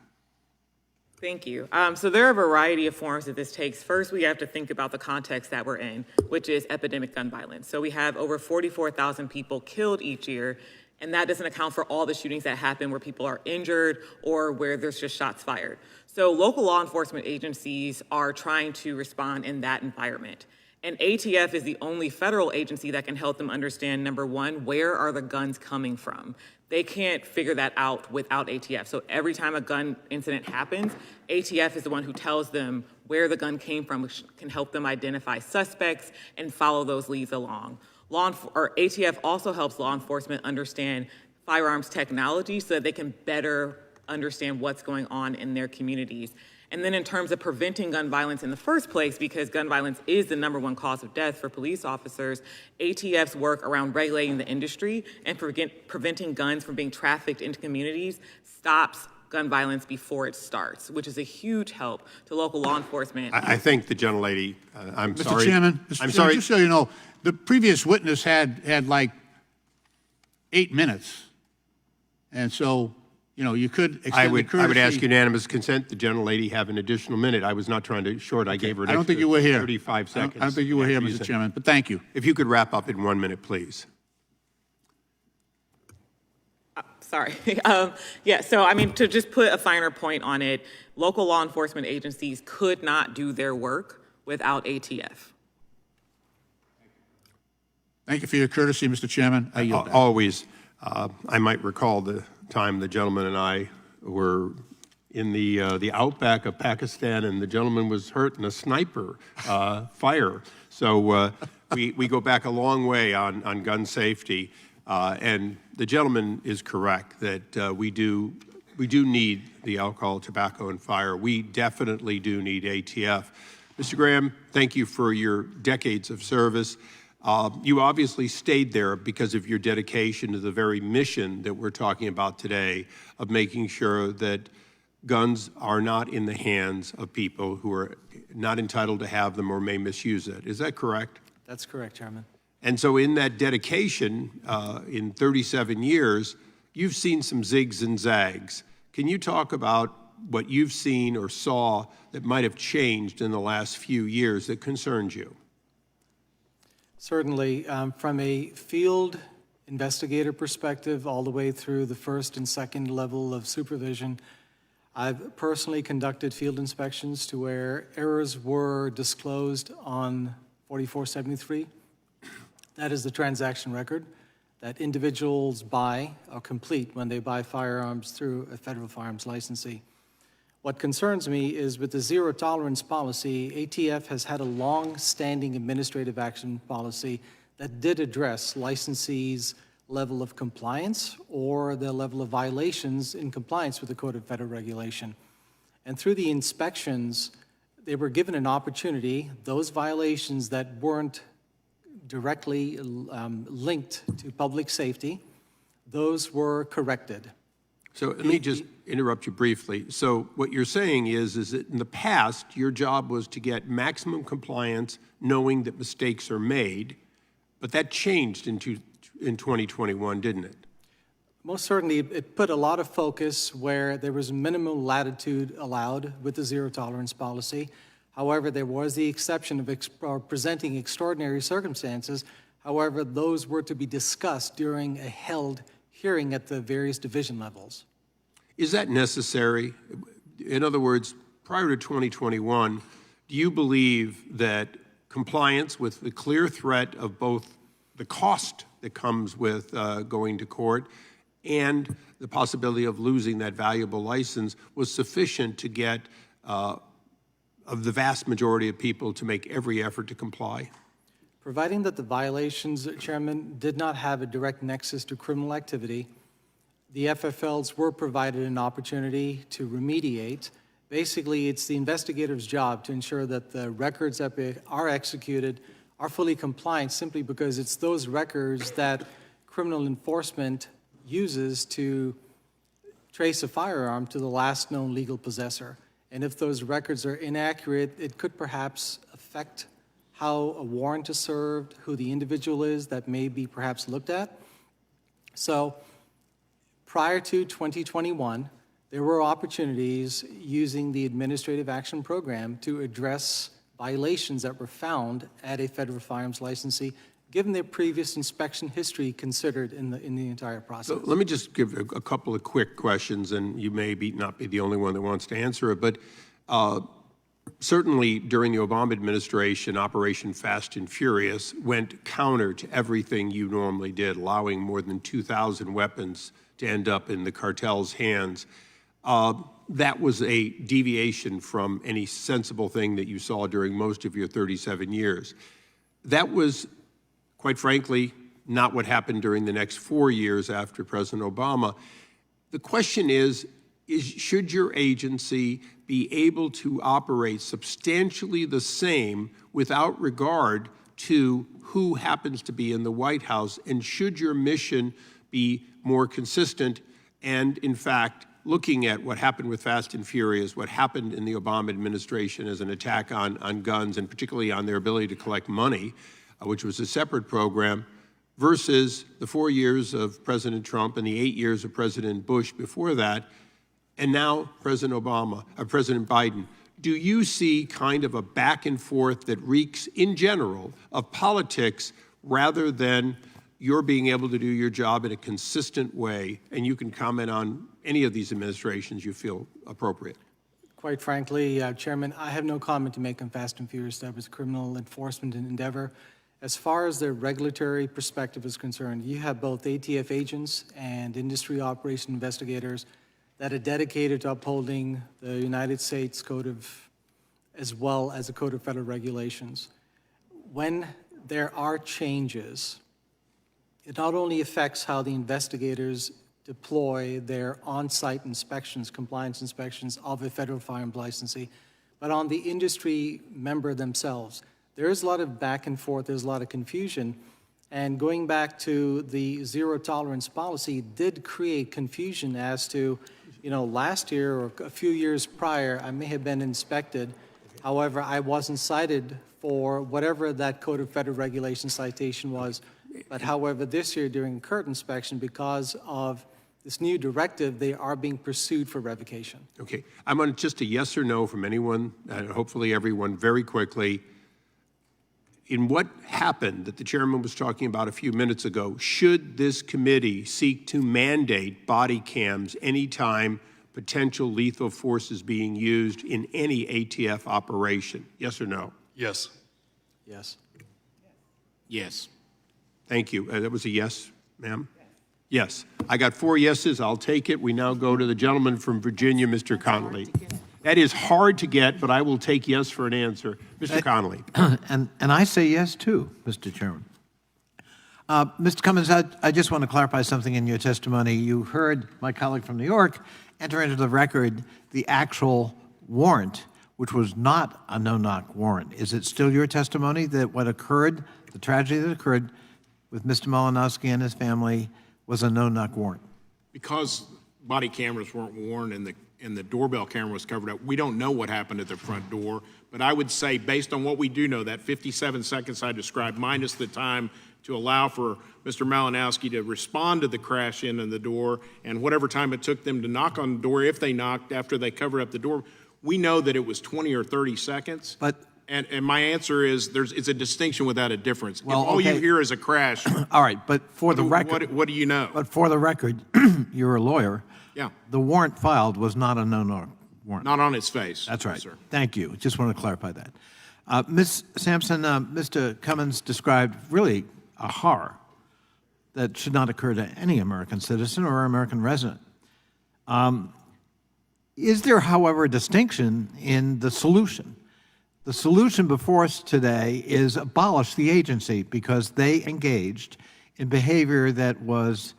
Thank you. So there are a variety of forms that this takes. First, we have to think about the context that we're in, which is epidemic gun violence. So we have over 44,000 people killed each year, and that doesn't account for all the shootings that happen where people are injured or where there's just shots fired. So local law enforcement agencies are trying to respond in that environment. And ATF is the only federal agency that can help them understand, number one, where are the guns coming from? They can't figure that out without ATF. So every time a gun incident happens, ATF is the one who tells them where the gun came from, which can help them identify suspects and follow those leads along. ATF also helps law enforcement understand firearms technology so that they can better understand what's going on in their communities. And then in terms of preventing gun violence in the first place, because gun violence is the #1 cause of death for police officers, ATF's work around regulating the industry and preventing guns from being trafficked into communities stops gun violence before it starts, which is a huge help to local law enforcement. I think the gentlelady, I'm Mr. sorry. Chairman, I'm sorry. just so you know, the previous witness had like 8 minutes. And so, you know, you could extend I the would courtesy. ask unanimous consent, the gentlelady have an additional minute. I was not trying to short, I gave her an I don't think you were extra here. 35 seconds. I don't think you were here, after Mr. said- Chairman, but thank you. If you could wrap up in 1 minute, please. Sorry. Yeah, so I mean, to just put a finer point on it, local law enforcement agencies could not do their work without ATF. Thank you for your courtesy, Mr. Chairman. I yield back. Always. I might recall the time the gentleman and I were in the outback of Pakistan, and the gentleman was hurt in a sniper fire. So we go back a long way on gun safety, and the gentleman is correct that we do need the alcohol, tobacco, and fire. We definitely do need ATF. Mr. Graham, thank you for your decades of service. You obviously stayed there because of your dedication to the very mission that we're talking about today of making sure that guns are not in the hands of people who are not entitled to have them or may misuse it. Is that correct? That's correct, Chairman. And so in that dedication, in 37 years, you've seen some zigs and zags. Can you talk about what you've seen or saw that might have changed in the last few years that concerns you? Certainly, from a field investigator perspective, all the way through the first and second level of supervision, I've personally conducted field inspections to where errors were disclosed on 4473. That is the transaction record that individuals buy or complete when they buy firearms through a federal firearms licensee. What concerns me is with the zero tolerance policy, ATF has had a long-standing administrative action policy that did address licensees' level of compliance or the level of violations in compliance with the Code of Federal Regulation. And through the inspections, they were given an opportunity, those violations that weren't directly linked to public safety, those were corrected. So let me just interrupt you briefly. So what you're saying is that in the past, your job was to get maximum compliance knowing that mistakes are made, but that changed in 2021, didn't it? Most certainly, it put a lot of focus where there was minimal latitude allowed with the zero tolerance policy. However, there was the exception of presenting extraordinary circumstances. However, those were to be discussed during a held hearing at the various division levels. Is that necessary? In other words, prior to 2021, do you believe that compliance with the clear threat of both the cost that comes with going to court and the possibility of losing that valuable license was sufficient to get of the vast majority of people to make every effort to comply? Providing that the violations, Chairman, did not have a direct nexus to criminal activity, the FFLs were provided an opportunity to remediate. Basically, it's the investigator's job to ensure that the records that are executed are fully compliant simply because it's those records that criminal enforcement uses to trace a firearm to the last known legal possessor. And if those records are inaccurate, it could perhaps affect how a warrant is served, who the individual is that may be perhaps looked at. So prior to 2021, there were opportunities using the Administrative Action Program to address violations that were found at a federal firearms licensee, given their previous inspection history considered in the entire process. So let me just give a couple of quick questions, and you may not be the only one that wants to answer it, but certainly during the Obama administration, Operation Fast and Furious went counter to everything you normally did, allowing more than 2,000 weapons to end up in the cartel's hands. That was a deviation from any sensible thing that you saw during most of your 37 years. That was, quite frankly, not what happened during the next 4 years after President Obama. The question is should your agency be able to operate substantially the same without regard to who happens to be in the White House, and should your mission be more consistent and, in fact, looking at what happened with Fast and Furious, what happened in the Obama administration as an attack on guns, and particularly on their ability to collect money, which was a separate program, versus the 4 years of President Trump and the 8 years of President Bush before that, and now President Biden. Do you see kind of a back and forth that reeks, in general, of politics rather than you're being able to do your job in a consistent way, and you can comment on any of these administrations you feel appropriate? Quite frankly, Chairman, I have no comment to make on Fast and Furious. That was a criminal enforcement endeavor. As far as the regulatory perspective is concerned, you have both ATF agents and industry operation investigators that are dedicated to upholding the United States Code of, as well as the Code of Federal Regulations. When there are changes, it not only affects how the investigators deploy their on-site inspections, compliance inspections of a federal firearms licensee, but on the industry member themselves. There is a lot of back and forth, there's a lot of confusion, and going back to the zero tolerance policy did create confusion as to, last year or a few years prior, I may have been inspected. However, I wasn't cited for whatever that Code of Federal Regulations citation was. But however, this year during current inspection, because of this new directive, they are being pursued for revocation. Okay, I'm on just a yes or no from anyone, and hopefully everyone, very quickly. In what happened that the chairman was talking about a few minutes ago, should this committee seek to mandate body cams anytime potential lethal force is being used in any ATF operation? Yes or no? Yes. Yes. Yes. Thank you. That was a yes, ma'am? Yes. I got 4 yeses. I'll take it. We now go to the gentleman from Virginia, Mr. Connolly. That is hard to get, but I will take yes for an answer. Mr. Connolly. And I say yes, too, Mr. Chairman. Mr. Cummins, I just want to clarify something in your testimony. You heard my colleague from New York enter into the record the actual warrant, which was not a no-knock warrant. Is it still your testimony that what occurred, the tragedy that occurred with Mr. Malinowski and his family, was a no-knock warrant? Because body cameras weren't worn and the doorbell camera was covered up, we don't know what happened at the front door. But I would say, based on what we do know, that 57 seconds I described, minus the time to allow for Mr. Malinowski to respond to the crash in the door, and whatever time it took them to knock on the door, if they knocked after they covered up the door, we know that it was 20 or 30 seconds. But and my answer is it's a distinction without a difference. Well, if all you okay. hear is a crash, all right, but for the record, what do you know? but for the record, you're a lawyer. Yeah. The warrant filed was not a no-knock warrant. Not on its face. That's right. Yes, sir. Thank you. Just want to clarify that. Ms. Sampson, Mr. Cummins described really a horror that should not occur to any American citizen or American resident. Is there, however, a distinction in the solution? The solution before us today is abolish the agency because they engaged in behavior that was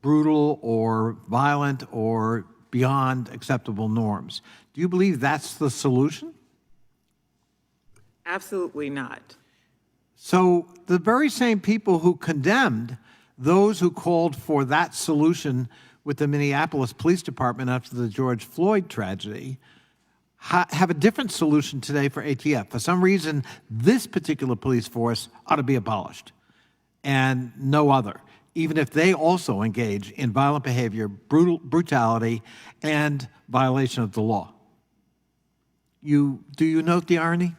brutal or violent or beyond acceptable norms. Do you believe that's the solution? Absolutely not. So the very same people who condemned those who called for that solution with the Minneapolis Police Department after the George Floyd tragedy have a different solution today for ATF. For some reason, this particular police force ought to be abolished and no other, even if they also engage in violent behavior, brutality, and violation of the law. Do you note the irony?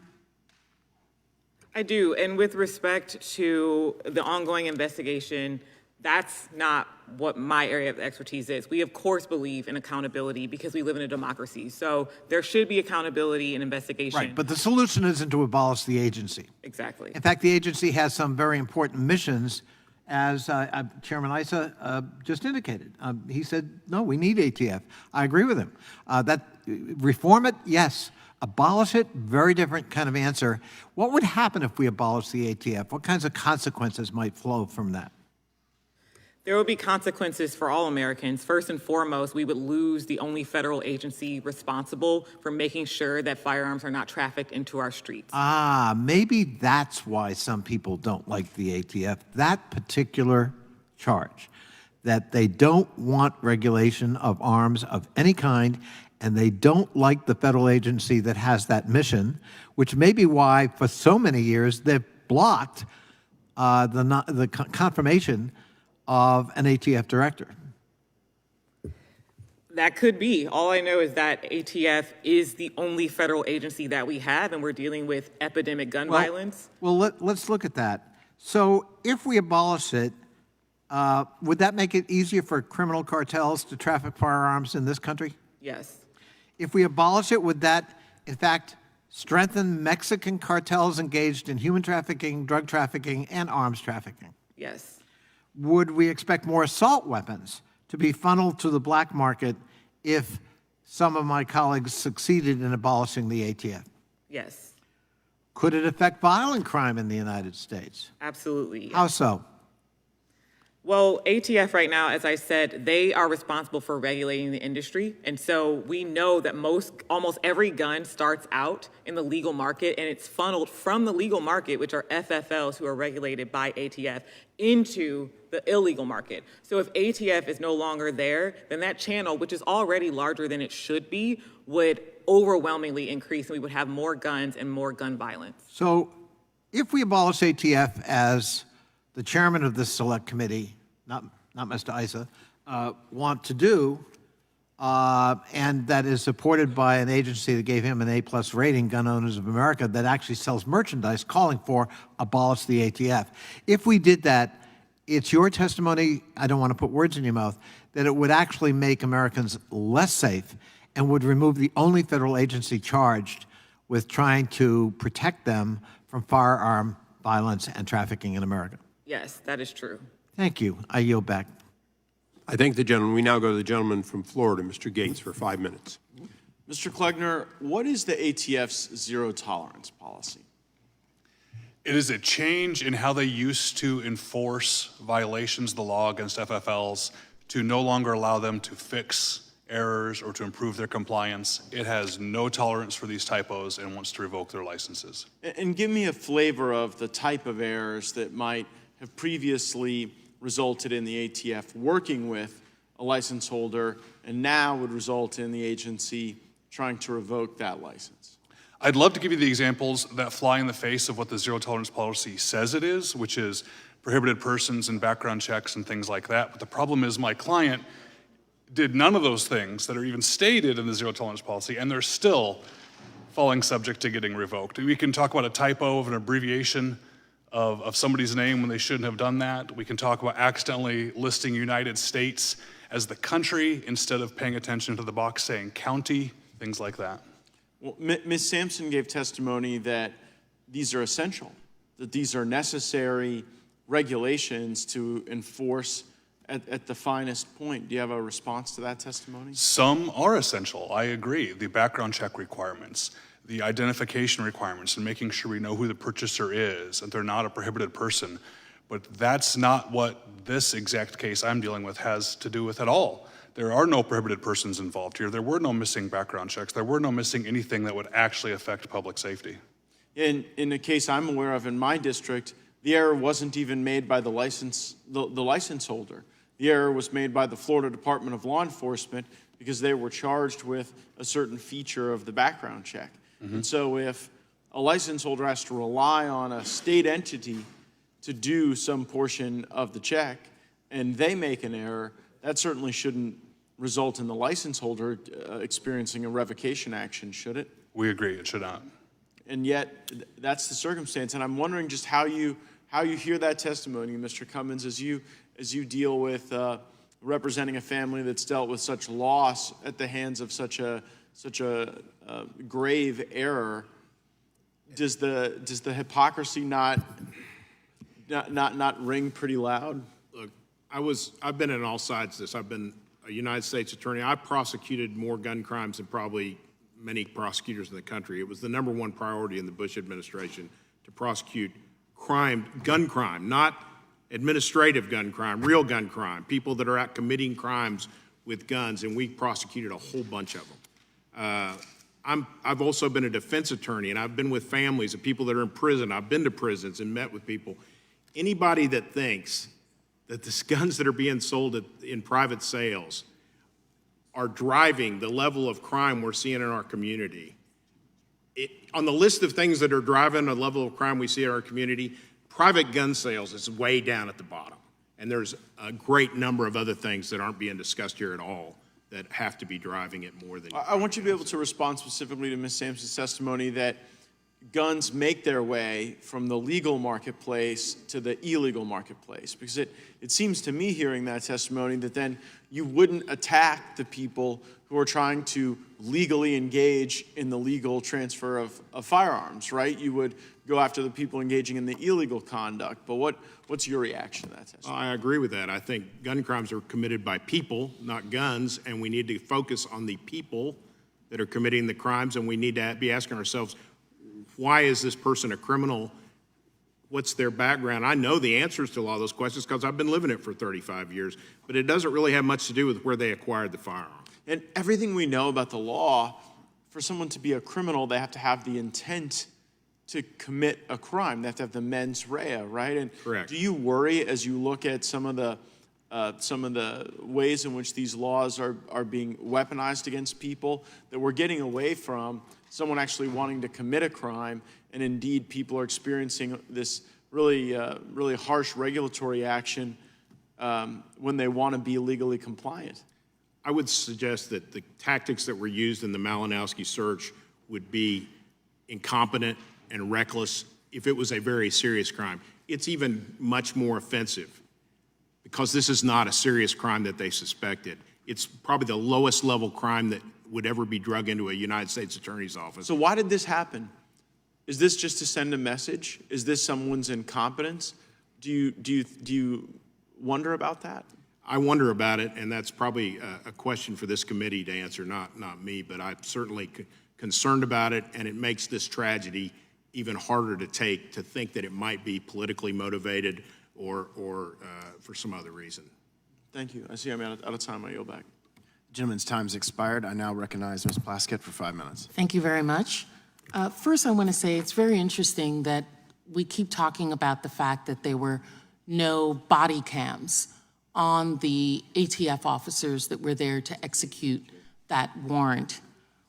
I do, and with respect to the ongoing investigation, that's not what my area of expertise is. We, of course, believe in accountability because we live in a democracy. So there should be accountability and investigation. Right, but the solution isn't to abolish the agency. Exactly. In fact, the agency has some very important missions, as Chairman Issa just indicated. He said, no, we need ATF. I agree with him. Reform it, yes. Abolish it, very different kind of answer. What would happen if we abolish the ATF? What kinds of consequences might flow from that? There will be consequences for all Americans. First and foremost, we would lose the only federal agency responsible for making sure that firearms are not trafficked into our streets. Maybe that's why some people don't like the ATF, that particular charge. that they don't want regulation of arms of any kind, and they don't like the federal agency that has that mission, which may be why for so many years they've blocked the confirmation of an ATF director. That could be. All I know is that ATF is the only federal agency that we have, and we're dealing with epidemic gun violence. Well, let's look at that. So if we abolish it, would that make it easier for criminal cartels to traffic firearms in this country? Yes. If we abolish it, would that, in fact, strengthen Mexican cartels engaged in human trafficking, drug trafficking, and arms trafficking? Yes. Would we expect more assault weapons to be funneled to the black market if some of my colleagues succeeded in abolishing the ATF? Yes. Could it affect violent crime in the United States? Absolutely. How so? Well, ATF right now, as I said, they are responsible for regulating the industry. And so we know that almost every gun starts out in the legal market, and it's funneled from the legal market, which are FFLs who are regulated by ATF, into the illegal market. So if ATF is no longer there, then that channel, which is already larger than it should be, would overwhelmingly increase, and we would have more guns and more gun violence. So if we abolish ATF, as the chairman of this select committee, not Mr. Issa, want to do, and that is supported by an agency that gave him an A+ rating, Gun Owners of America, that actually sells merchandise calling for abolish the ATF. If we did that, it's your testimony, I don't want to put words in your mouth, that it would actually make Americans less safe and would remove the only federal agency charged with trying to protect them from firearm violence and trafficking in America. Yes, that is true. Thank you. I yield back. I thank the gentleman. We now go to the gentleman from Florida, Mr. Gates, for 5 minutes. Mr. Klegner, what is the ATF's zero tolerance policy? It is a change in how they used to enforce violations of the law against FFLs to no longer allow them to fix errors or to improve their compliance. It has no tolerance for these typos and wants to revoke their licenses. And give me a flavor of the type of errors that might have previously resulted in the ATF working with a license holder and now would result in the agency trying to revoke that license. I'd love to give you the examples that fly in the face of what the zero tolerance policy says it is, which is prohibited persons and background checks and things like that. But the problem is my client did none of those things that are even stated in the zero tolerance policy, and they're still falling subject to getting revoked. We can talk about a typo of an abbreviation of somebody's name when they shouldn't have done that. We can talk about accidentally listing United States as the country instead of paying attention to the box saying county, things like that. Well, Ms. Sampson gave testimony that these are essential, that these are necessary regulations to enforce at the finest point. Do you have a response to that testimony? Some are essential, I agree. The background check requirements, the identification requirements, and making sure we know who the purchaser is, and they're not a prohibited person. But that's not what this exact case I'm dealing with has to do with at all. There are no prohibited persons involved here. There were no missing background checks. There were no missing anything that would actually affect public safety. In the case I'm aware of in my district, the error wasn't even made by the license holder. The error was made by the Florida Department of Law Enforcement because they were charged with a certain feature of the background check. And so if a license holder has to rely on a state entity to do some portion of the check and they make an error, that certainly shouldn't result in the license holder experiencing a revocation action, should it? We agree, it should not. And yet, that's the circumstance. And I'm wondering just how you hear that testimony, Mr. Cummins, as you deal with representing a family that's dealt with such loss at the hands of such a grave error. Does the hypocrisy not ring pretty loud? Look, I've been in all sides of this. I've been a United States attorney. I prosecuted more gun crimes than probably many prosecutors in the country. It was the #1 priority in the Bush administration to prosecute gun crime, not administrative gun crime, real gun crime, people that are out committing crimes with guns, and we prosecuted a whole bunch of them. I've also been a defense attorney, and I've been with families of people that are in prison. I've been to prisons and met with people. Anybody that thinks that the guns that are being sold in private sales are driving the level of crime we're seeing in our community. On the list of things that are driving the level of crime we see in our community, private gun sales is way down at the bottom. And there's a great number of other things that aren't being discussed here at all that have to be driving it more than. I want you to be able to respond specifically to Ms. Sampson's testimony that guns make their way from the legal marketplace to the illegal marketplace. Because it seems to me, hearing that testimony, that then you wouldn't attack the people who are trying to legally engage in the legal transfer of firearms, right? You would go after the people engaging in the illegal conduct. But what's your reaction to that testimony? I agree with that. I think gun crimes are committed by people, not guns, and we need to focus on the people that are committing the crimes, and we need to be asking ourselves, why is this person a criminal? What's their background? I know the answers to a lot of those questions because I've been living it for 35 years, but it doesn't really have much to do with where they acquired the firearm. And everything we know about the law, for someone to be a criminal, they have to have the intent to commit a crime. They have to have the mens rea, right? And correct. Do you worry as you look at some of the ways in which these laws are being weaponized against people, that we're getting away from someone actually wanting to commit a crime, and indeed people are experiencing this really harsh regulatory action when they want to be legally compliant? I would suggest that the tactics that were used in the Malinowski search would be incompetent and reckless if it was a very serious crime. It's even much more offensive because this is not a serious crime that they suspected. It's probably the lowest level crime that would ever be drug into a United States Attorney's office. So why did this happen? Is this just to send a message? Is this someone's incompetence? Do you wonder about that? I wonder about it, and that's probably a question for this committee to answer, not me, but I'm certainly concerned about it, and it makes this tragedy even harder to take, to think that it might be politically motivated or for some other reason. Thank you. I see I'm out of time. I yield back. Gentleman's time's expired. I now recognize Ms. Plaskett for 5 minutes. Thank you very much. First, I want to say it's very interesting that we keep talking about the fact that there were no body cams on the ATF officers that were there to execute that warrant.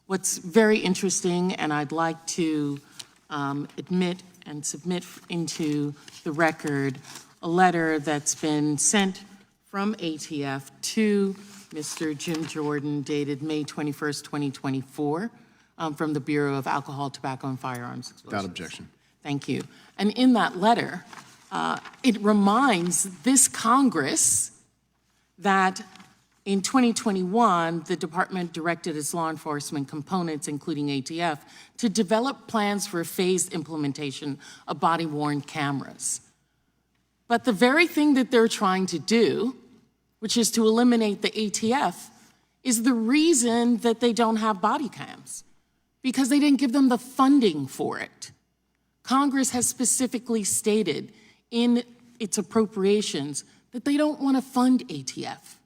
What's very interesting, and I'd like to admit and submit into the record a letter that's been sent from ATF to Mr. Jim Jordan, dated May 21st, 2024, from the Bureau of Alcohol, Tobacco, and Firearms Explosives. Without objection. Thank you. And in that letter, it reminds this Congress that in 2021, the department directed its law enforcement components, including ATF, to develop plans for a phased implementation of body-worn cameras. But the very thing that they're trying to do, which is to eliminate the ATF, is the reason that they don't have body cams, because they didn't give them the funding for it. Congress has specifically stated in its appropriations that they don't want to fund ATF.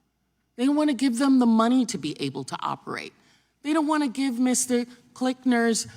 They don't want to give them the money to be able to operate. They don't want to give Mr. Klickner's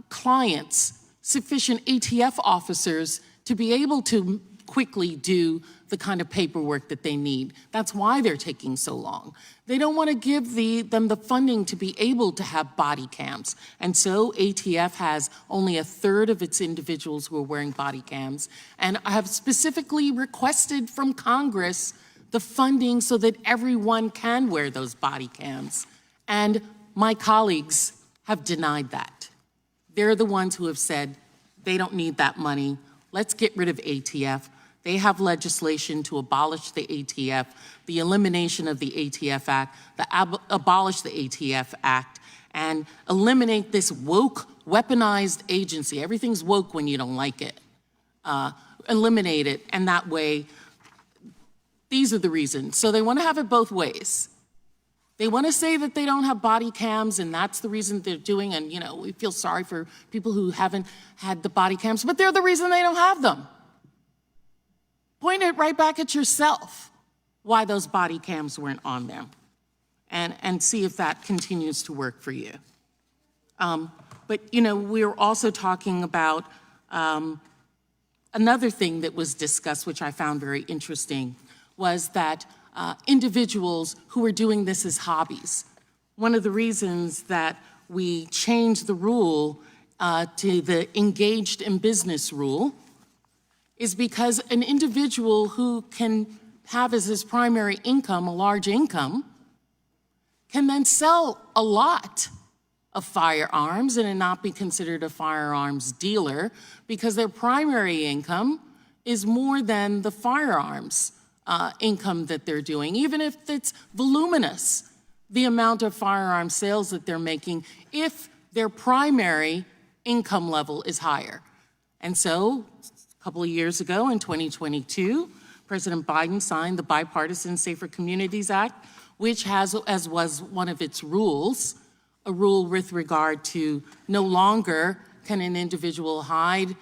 clients sufficient ATF officers to be able to quickly do the kind of paperwork that they need. That's why they're taking so long. They don't want to give them the funding to be able to have body cams. And so ATF has only 1/3 of its individuals who are wearing body cams. And I have specifically requested from Congress the funding so that everyone can wear those body cams. And my colleagues have denied that. They're the ones who have said they don't need that money. Let's get rid of ATF. They have legislation to abolish the ATF, the elimination of the ATF Act, abolish the ATF Act, and eliminate this woke, weaponized agency. Everything's woke when you don't like it. Eliminate it, and that way, these are the reasons. So they want to have it both ways. They want to say that they don't have body cams, and that's the reason they're doing, and we feel sorry for people who haven't had the body cams, but they're the reason they don't have them. Point it right back at yourself why those body cams weren't on them, and see if that continues to work for you. But we're also talking about Another thing that was discussed, which I found very interesting, was that individuals who are doing this as hobbies. One of the reasons that we changed the rule to the engaged in business rule is because an individual who can have as his primary income a large income can then sell a lot of firearms and not be considered a firearms dealer because their primary income is more than the firearms income that they're doing, even if it's voluminous, the amount of firearm sales that they're making, if their primary income level is higher. And so, a couple of years ago in 2022, President Biden signed the Bipartisan Safer Communities Act, which has, as was one of its rules, a rule with regard to no longer can an individual hide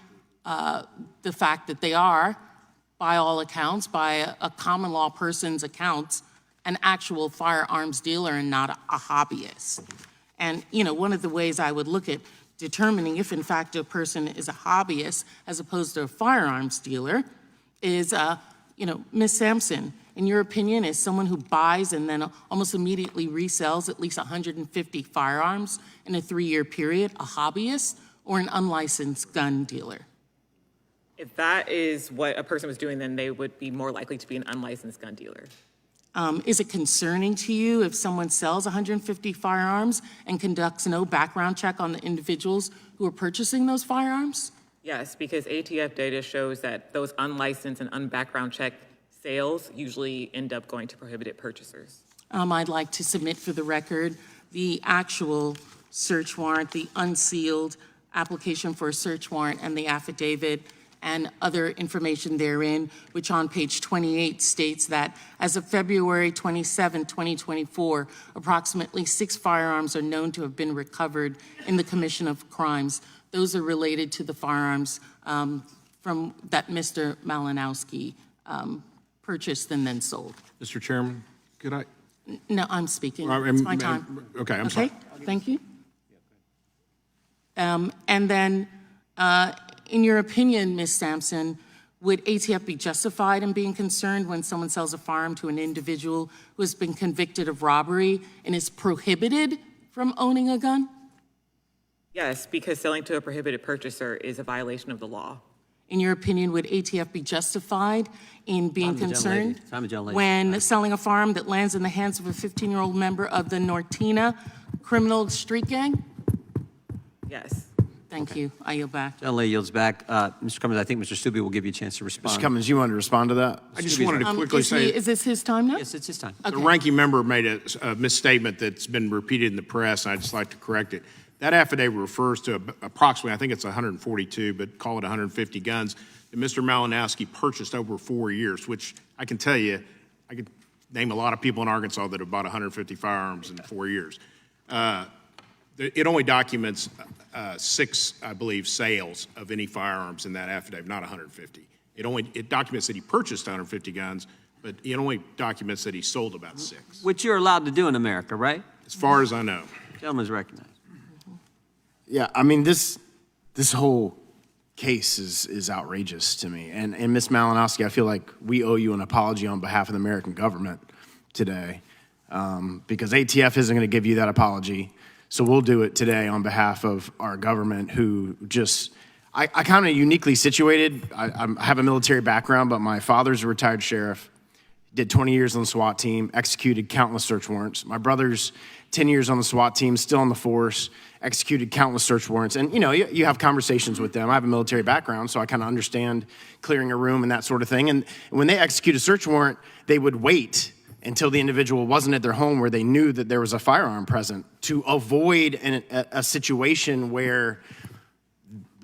the fact that they are, by all accounts, by a common law person's accounts, an actual firearms dealer and not a hobbyist. And, you know, one of the ways I would look at determining if in fact a person is a hobbyist as opposed to a firearms dealer is, you know, Ms. Sampson, in your opinion, is someone who buys and then almost immediately resells at least 150 firearms in a 3-year period a hobbyist or an unlicensed gun dealer? If that is what a person was doing, then they would be more likely to be an unlicensed gun dealer. Is it concerning to you if someone sells 150 firearms and conducts no background check on the individuals who are purchasing those firearms? Yes, because ATF data shows that those unlicensed and unbackground check sales usually end up going to prohibited purchasers. I'd like to submit for the record the actual search warrant, the unsealed application for a search warrant, and the affidavit and other information therein, which on page 28 states that as of February 27, 2024, approximately 6 firearms are known to have been recovered in the commission of crimes. Those are related to the firearms from that Mr. Malinowski purchased and then sold. Mr. Chairman, could I? No, I'm speaking. It's my time. Okay, I'm sorry. Okay, thank you. And then, in your opinion, Ms. Sampson, would ATF be justified in being concerned when someone sells a firearm to an individual who has been convicted of robbery and is prohibited from owning a gun? Yes, because selling to a prohibited purchaser is a violation of the law. In your opinion, would ATF be justified in being concerned when selling a firearm that lands in the hands of a 15-year-old member of the Nortina criminal street gang? Yes. Thank you. I yield back. Gentleman yields back. Mr. Cummins, I think Mr. Stubbe will give you a chance to respond. Mr. Cummins, you wanted to respond to that? I just wanted to quickly say. Is this his time now? Yes, it's his time. The ranking member made a misstatement that's been repeated in the press, and I'd just like to correct it. That affidavit refers to approximately, I think it's 142, but call it 150 guns that Mr. Malinowski purchased over 4 years, which I can tell you, I could name a lot of people in Arkansas that have bought 150 firearms in 4 years. It only documents 6, I believe, sales of any firearms in that affidavit, not 150. It documents that he purchased 150 guns, but it only documents that he sold about 6. Which you're allowed to do in America, right? As far as I know. Gentleman's recognized. Yeah, I mean, this whole case is outrageous to me. And Ms. Malinowski, I feel like we owe you an apology on behalf of the American government today, because ATF isn't going to give you that apology. So we'll do it today on behalf of our government, who just, I kind of uniquely situated. I have a military background, but my father's a retired sheriff, did 20 years on the SWAT team, executed countless search warrants. My brother's 10 years on the SWAT team, still on the force, executed countless search warrants. And, you know, you have conversations with them. I have a military background, so I kind of understand clearing a room and that sort of thing. And when they execute a search warrant, they would wait until the individual wasn't at their home where they knew that there was a firearm present to avoid a situation where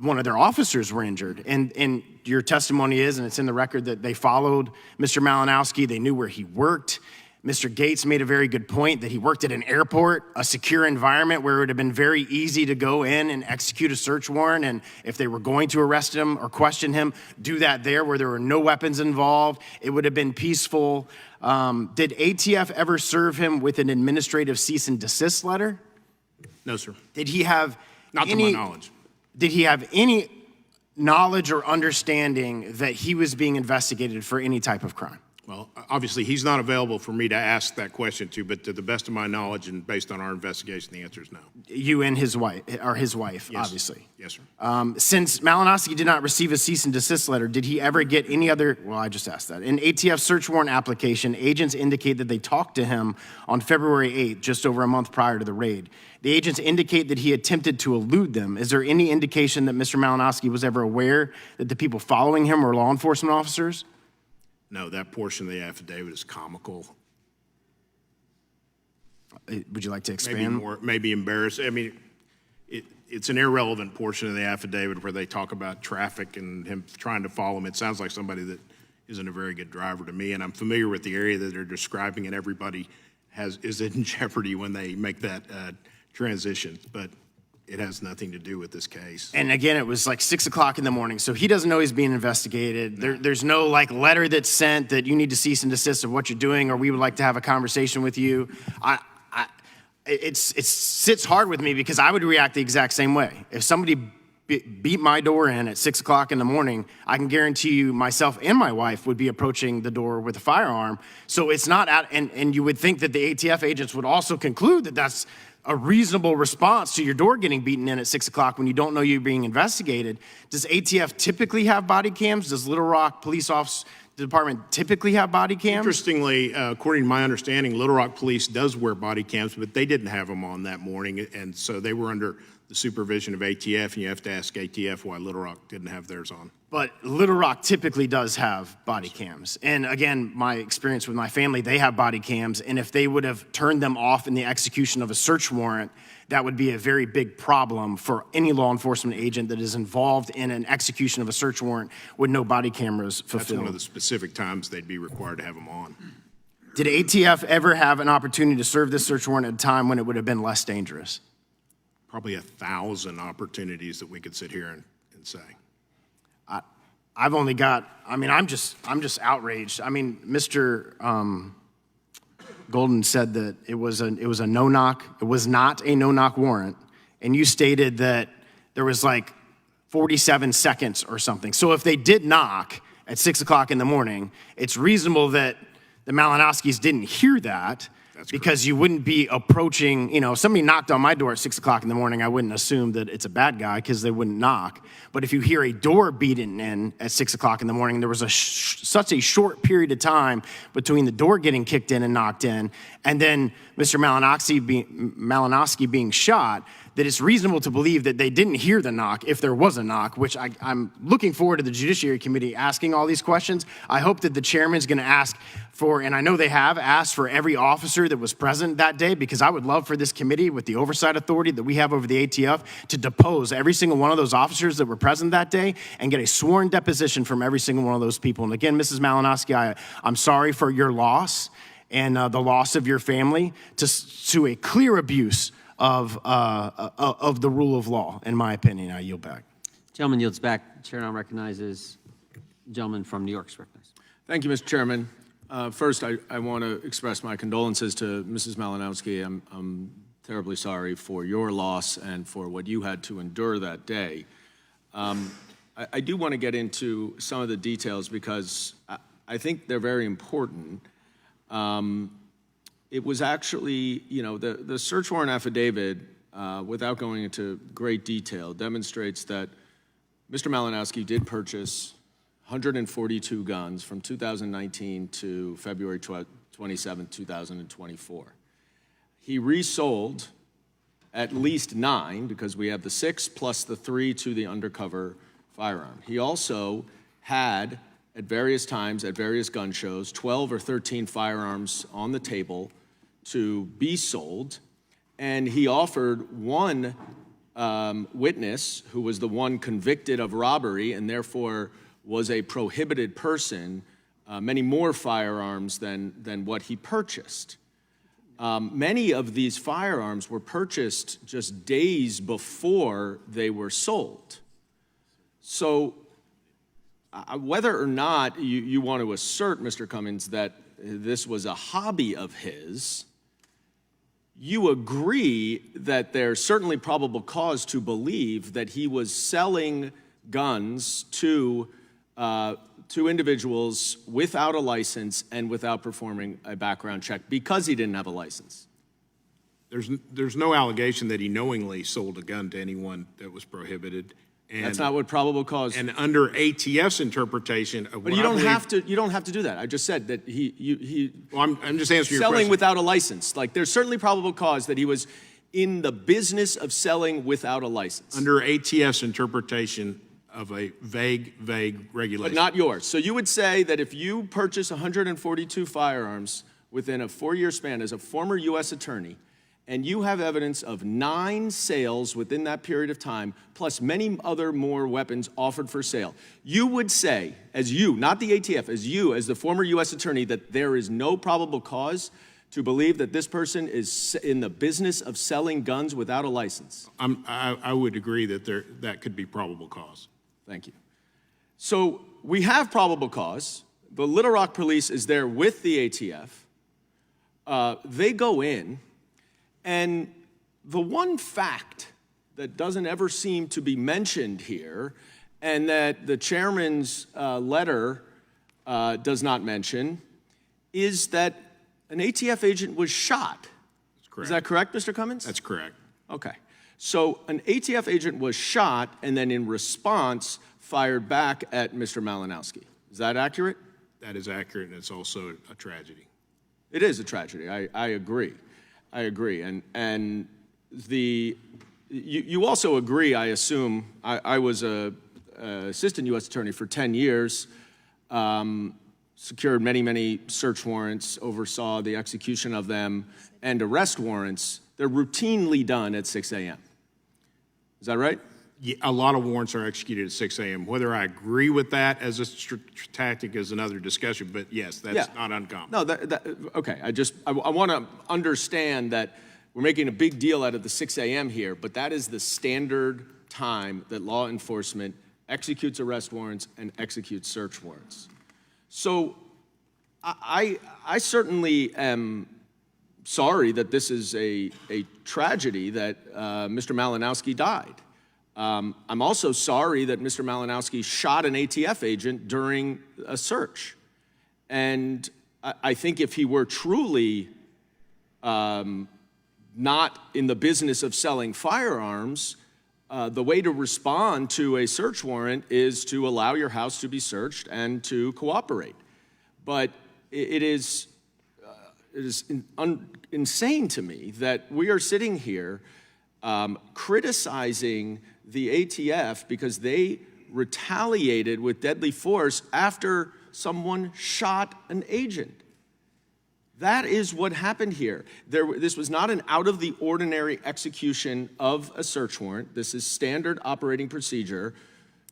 one of their officers were injured. And your testimony is, and it's in the record, that they followed Mr. Malinowski. They knew where he worked. Mr. Gates made a very good point that he worked at an airport, a secure environment where it would have been very easy to go in and execute a search warrant. And if they were going to arrest him or question him, do that there where there were no weapons involved. It would have been peaceful. Did ATF ever serve him with an administrative cease and desist letter? No, sir. Did he have Not to my knowledge. Did he have any knowledge or understanding that he was being investigated for any type of crime? Well, obviously, he's not available for me to ask that question to, but to the best of my knowledge and based on our investigation, the answer is no. You and his wife, Yes. obviously. Yes, sir. Since Malinowski did not receive a cease and desist letter, did he ever get any other, well, I just asked that. In ATF search warrant application, agents indicate that they talked to him on February 8th, just over a month prior to the raid. The agents indicate that he attempted to elude them. Is there any indication that Mr. Malinowski was ever aware that the people following him were law enforcement officers? No, that portion of the affidavit is comical. Would you like to expand? Maybe embarrassing. I mean, it's an irrelevant portion of the affidavit where they talk about traffic and him trying to follow him. It sounds like somebody that isn't a very good driver to me, and I'm familiar with the area that they're describing, and everybody is in jeopardy when they make that transition. But it has nothing to do with this case. And again, it was like 6 o'clock in the morning, so he doesn't know he's being investigated. There's no like letter that's sent that you need to cease and desist of what you're doing, or we would like to have a conversation with you. It sits hard with me because I would react the exact same way. If somebody beat my door in at 6 o'clock in the morning, I can guarantee you myself and my wife would be approaching the door with a firearm. So it's not out, and you would think that the ATF agents would also conclude that that's a reasonable response to your door getting beaten in at 6 o'clock when you don't know you're being investigated. Does ATF typically have body cams? Does Little Rock Police Office Department typically have body cams? Interestingly, according to my understanding, Little Rock Police does wear body cams, but they didn't have them on that morning, and so they were under the supervision of ATF, and you have to ask ATF why Little Rock didn't have theirs on. But Little Rock typically does have body cams. And again, my experience with my family, they have body cams, and if they would have turned them off in the execution of a search warrant, that would be a very big problem for any law enforcement agent that is involved in an execution of a search warrant with no body cameras fulfilled. That's one of the specific times they'd be required to have them on. Did ATF ever have an opportunity to serve this search warrant at a time when it would have been less dangerous? Probably 1,000 opportunities that we could sit here and say. I've only got, I mean, I'm just outraged. I mean, Mr. Golden said that it was a no-knock. It was not a no-knock warrant. And you stated that there was like 47 seconds or something. So if they did knock at 6 o'clock in the morning, it's reasonable that the Malinowskis didn't hear that. Because you wouldn't be approaching, you know, if somebody knocked on my door at 6 o'clock in the morning, I wouldn't assume that it's a bad guy because they wouldn't knock. But if you hear a door beaten in at 6 o'clock in the morning, there was such a short period of time between the door getting kicked in and knocked in, and then Mr. Malinowski being shot, that it's reasonable to believe that they didn't hear the knock if there was a knock, which I'm looking forward to the Judiciary Committee asking all these questions. I hope that the chairman's going to ask for, and I know they have asked for every officer that was present that day, because I would love for this committee with the oversight authority that we have over the ATF to depose every single one of those officers that were present that day and get a sworn deposition from every single one of those people. And again, Mrs. Malinowski, I'm sorry for your loss and the loss of your family to a clear abuse of the rule of law, in my opinion. I yield back. Gentleman yields back. Chair now recognizes the gentleman from New York is recognized. Thank you, Mr. Chairman. First, I want to express my condolences to Mrs. Malinowski. I'm terribly sorry for your loss and for what you had to endure that day. I do want to get into some of the details because I think they're very important. It was actually, you know, the search warrant affidavit, without going into great detail, demonstrates that Mr. Malinowski did purchase 142 guns from 2019 to February 27, 2024. He resold at least 9, because we have the 6 plus the 3 to the undercover firearm. He also had, at various times, at various gun shows, 12 or 13 firearms on the table to be sold, and he offered one witness, who was the one convicted of robbery and therefore was a prohibited person, many more firearms than what he purchased. Many of these firearms were purchased just days before they were sold. So whether or not you want to assert, Mr. Cummins, that this was a hobby of his, you agree that there's certainly probable cause to believe that he was selling guns to individuals without a license and without performing a background check because he didn't have a license. There's no allegation that he knowingly sold a gun to anyone that was prohibited. And, That's not what probable cause. And under ATF's interpretation of But what you don't I believe, have to. You don't have to do that. I just said that he well, I'm just answering your selling question. without a license. Like there's certainly probable cause that he was in the business of selling without a license. Under ATF's interpretation of a vague regulation. But not yours. So you would say that if you purchase 142 firearms within a 4-year span as a former U.S. attorney, and you have evidence of 9 sales within that period of time, plus many other more weapons offered for sale, you would say, as you, not the ATF, as you, as the former U.S. attorney, that there is no probable cause to believe that this person is in the business of selling guns without a license? I would agree that that could be probable cause. Thank you. So we have probable cause. The Little Rock Police is there with the ATF. They go in, and the one fact that doesn't ever seem to be mentioned here, and that the chairman's letter does not mention, is that an ATF agent was shot. That's correct. Is that correct, Mr. Cummins? That's correct. Okay. So an ATF agent was shot and then in response fired back at Mr. Malinowski. Is that accurate? That is accurate, and it's also a tragedy. It is a tragedy. I agree. I agree. And you also agree, I assume. I was a assistant U.S. attorney for 10 years, secured many search warrants, oversaw the execution of them, and arrest warrants. They're routinely done at 6 a.m. Is that right? Yeah, a lot of warrants are executed at 6 a.m. Whether I agree with that as a tactic is another discussion, but yes, that's not uncommon. No, okay. I want to understand that we're making a big deal out of the 6 a.m. here, but that is the standard time that law enforcement executes arrest warrants and executes search warrants. So I certainly am sorry that this is a tragedy that Mr. Malinowski died. I'm also sorry that Mr. Malinowski shot an ATF agent during a search. And I think if he were truly not in the business of selling firearms, the way to respond to a search warrant is to allow your house to be searched and to cooperate. But it is insane to me that we are sitting here criticizing the ATF because they retaliated with deadly force after someone shot an agent. That is what happened here. This was not an out-of-the-ordinary execution of a search warrant. This is standard operating procedure.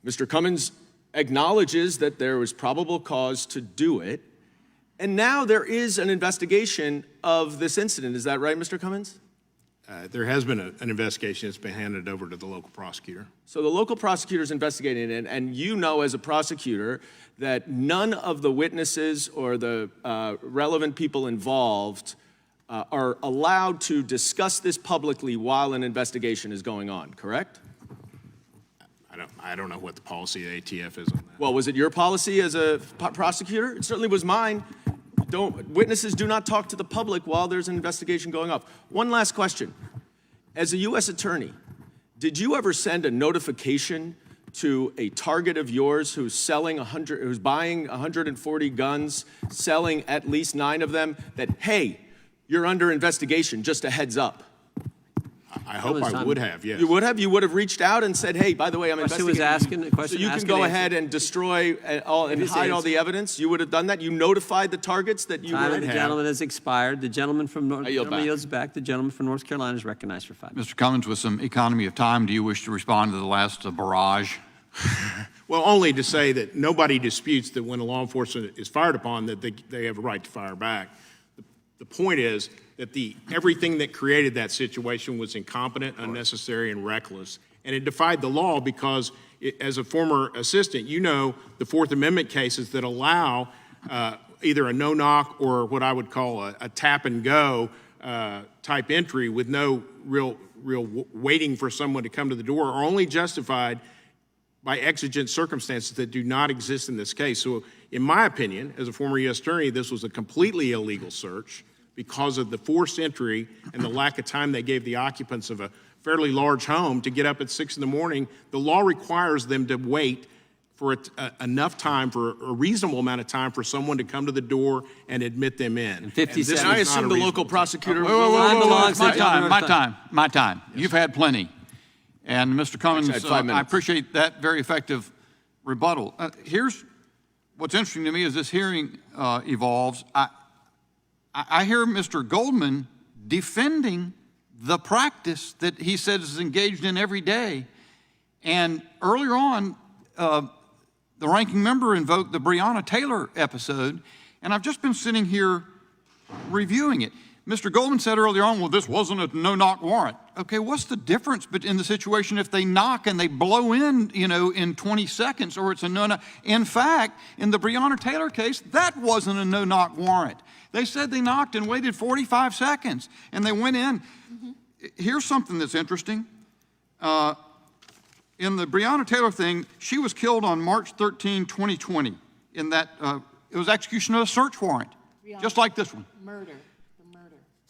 Mr. Cummins acknowledges that there was probable cause to do it. And now there is an investigation of this incident. Is that right, Mr. Cummins? There has been an investigation that's been handed over to the local prosecutor. So the local prosecutor is investigating it, and you know as a prosecutor that none of the witnesses or the relevant people involved are allowed to discuss this publicly while an investigation is going on, correct? I don't know what the policy of the ATF is on that. Well, was it your policy as a prosecutor? It certainly was mine. Witnesses do not talk to the public while there's an investigation going off. One last question. As a U.S. attorney, did you ever send a notification to a target of yours who's buying 140 guns, selling at least 9 of them, that, hey, you're under investigation, just a heads up? I hope I would have, yes. You would have? You would have reached out and said, hey, by the way, I'm investigating. was asking the question. So you can go ahead and destroy and hide all the evidence? You would have done that? You notified the targets that you Time would of the have? gentleman has expired. The gentleman from North yield back. yields back. The gentleman from North Carolina is recognized for 5 minutes. Mr. Cummins, with some economy of time, do you wish to respond to the last barrage? Well, only to say that nobody disputes that when a law enforcement is fired upon, that they have a right to fire back. The point is that everything that created that situation was incompetent, unnecessary, and reckless. And it defied the law because, as a former assistant, you know the Fourth Amendment cases that allow either a no-knock or what I would call a tap-and-go type entry with no real waiting for someone to come to the door are only justified by exigent circumstances that do not exist in this case. So in my opinion, as a former U.S. attorney, this was a completely illegal search because of the forced entry and the lack of time they gave the occupants of a fairly large home to get up at 6 in the morning. The law requires them to wait for enough time, for a reasonable amount of time for someone to come to the door and admit them in. And 50 this seconds. And I was not assume a the local reasonable prosecutor. Time belongs to My the time, governor. my time. You've had plenty. And Mr. Cummins, Actually, I had 5 I minutes. appreciate that very effective rebuttal. Here's what's interesting to me as this hearing evolves. I hear Mr. Goldman defending the practice that he says is engaged in every day. And earlier on, the ranking member invoked the Breonna Taylor episode, and I've just been sitting here reviewing it. Mr. Goldman said earlier on, well, this wasn't a no-knock warrant. Okay, what's the difference in the situation if they knock and they blow in, in 20 seconds, or it's a no-knock? In fact, in the Breonna Taylor case, that wasn't a no-knock warrant. They said they knocked and waited 45 seconds, and they went in. Here's something that's interesting. In the Breonna Taylor thing, she was killed on March 13, 2020. In that, it was execution of a search warrant, just like this one. Murder.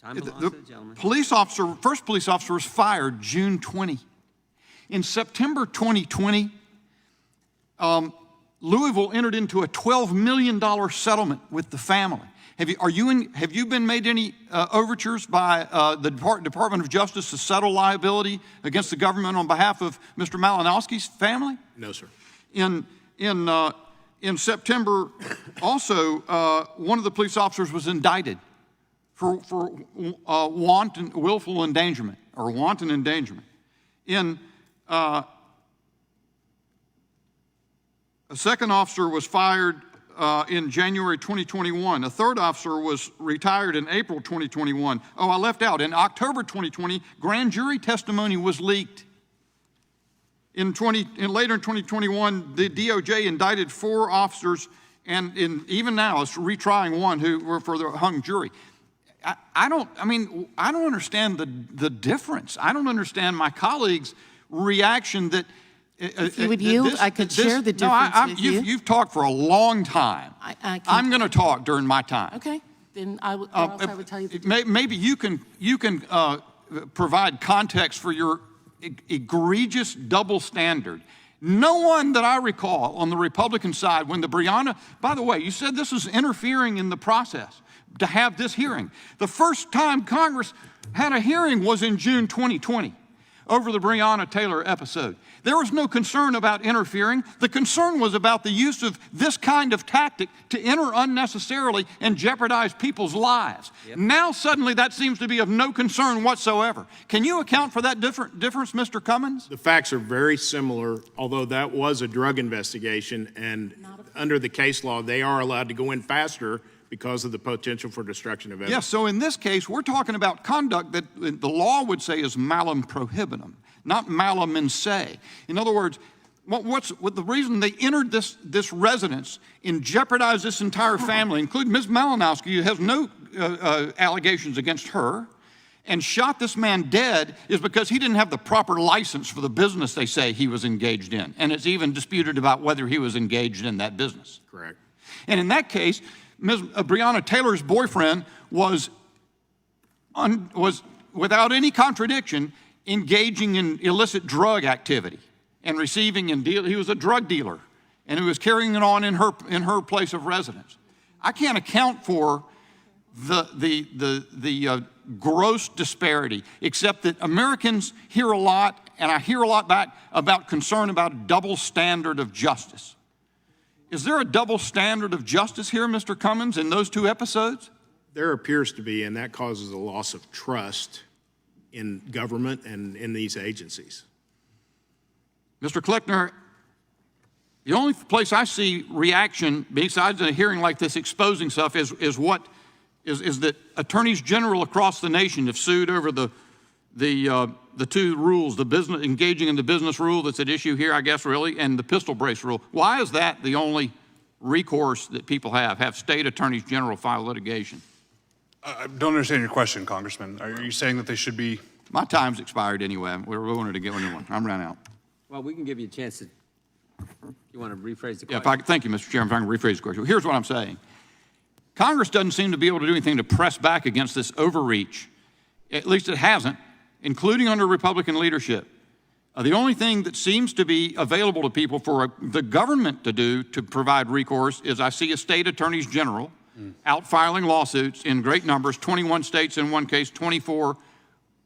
Time belongs to the gentleman. First police officer was fired June 20. In September 2020, Louisville entered into a $12 million settlement with the family. Have you been made any overtures by the Department of Justice to settle liability against the government on behalf of Mr. Malinowski's family? No, sir. In September, also, one of the police officers was indicted for willful endangerment or wanton endangerment. A second officer was fired in January 2021. A third officer was retired in April 2021. Oh, I left out. In October 2020, grand jury testimony was leaked. Later in 2021, the DOJ indicted 4 officers, and even now it's retrying one who were for the hung jury. I don't understand the difference. I don't understand my colleagues' reaction that. If you would yield, I could share the difference with you. You've talked for a long time. I'm going to talk during my time. Okay, then I would tell you the difference. Maybe you can provide context for your egregious double standard. No one that I recall on the Republican side, when the Breonna, by the way, you said this was interfering in the process to have this hearing. The first time Congress had a hearing was in June 2020 over the Breonna Taylor episode. There was no concern about interfering. The concern was about the use of this kind of tactic to enter unnecessarily and jeopardize people's lives. Yep. Now suddenly that seems to be of no concern whatsoever. Can you account for that difference, Mr. Cummins? The facts are very similar, although that was a drug investigation, and under the case law, they are allowed to go in faster because of the potential for destruction of evidence. Yes, so in this case, we're talking about conduct that the law would say is malum prohibitum, not malum in se. In other words, what the reason they entered this residence and jeopardized this entire family, including Ms. Malinowski, who has no allegations against her, and shot this man dead, is because he didn't have the proper license for the business they say he was engaged in. And it's even disputed about whether he was engaged in that business. Correct. And in that case, Ms. Breonna Taylor's boyfriend was without any contradiction engaging in illicit drug activity and receiving and deal. He was a drug dealer, and he was carrying it on in her place of residence. I can't account for the gross disparity, except that Americans hear a lot, and I hear a lot back about concern about a double standard of justice. Is there a double standard of justice here, Mr. Cummins, in those 2 episodes? There appears to be, and that causes a loss of trust in government and in these agencies. Mr. Kleckner, the only place I see reaction, besides a hearing like this exposing stuff, is that attorneys general across the nation have sued over the 2 rules, the business engaging in the business rule that's at issue here, I guess, really, and the pistol brace rule. Why is that the only recourse that people have state attorneys general file litigation? I don't understand your question, Congressman. Are you saying that they should be? My time's expired anyway. We're going to get a new one. I'm running out. Well, we can give you a chance to You want to rephrase the Yeah, question? thank you, Mr. Chairman. If I can rephrase the question. Here's what I'm saying. Congress doesn't seem to be able to do anything to press back against this overreach. At least it hasn't, including under Republican leadership. The only thing that seems to be available to people for the government to do to provide recourse is I see a state attorneys general out filing lawsuits in great numbers, 21 states in one case, 24.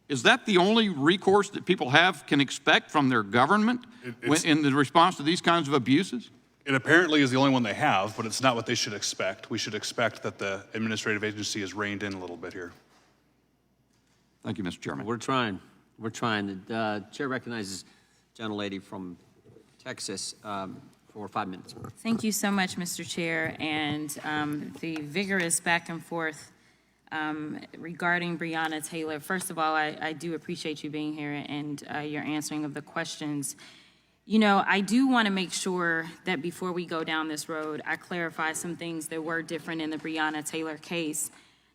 Is that the only recourse that people can expect from their government in the response to these kinds of abuses? It apparently is the only one they have, but it's not what they should expect. We should expect that the administrative agency is reined in a little bit here. Thank you, Mr. Chairman. We're trying. We're trying. The chair recognizes gentlelady from Texas for 5 minutes. Thank you so much, Mr. Chair, and the vigorous back and forth regarding Breonna Taylor. First of all, I do appreciate you being here and your answering of the questions. You know, I do want to make sure that before we go down this road, I clarify some things that were different in the Breonna Taylor case.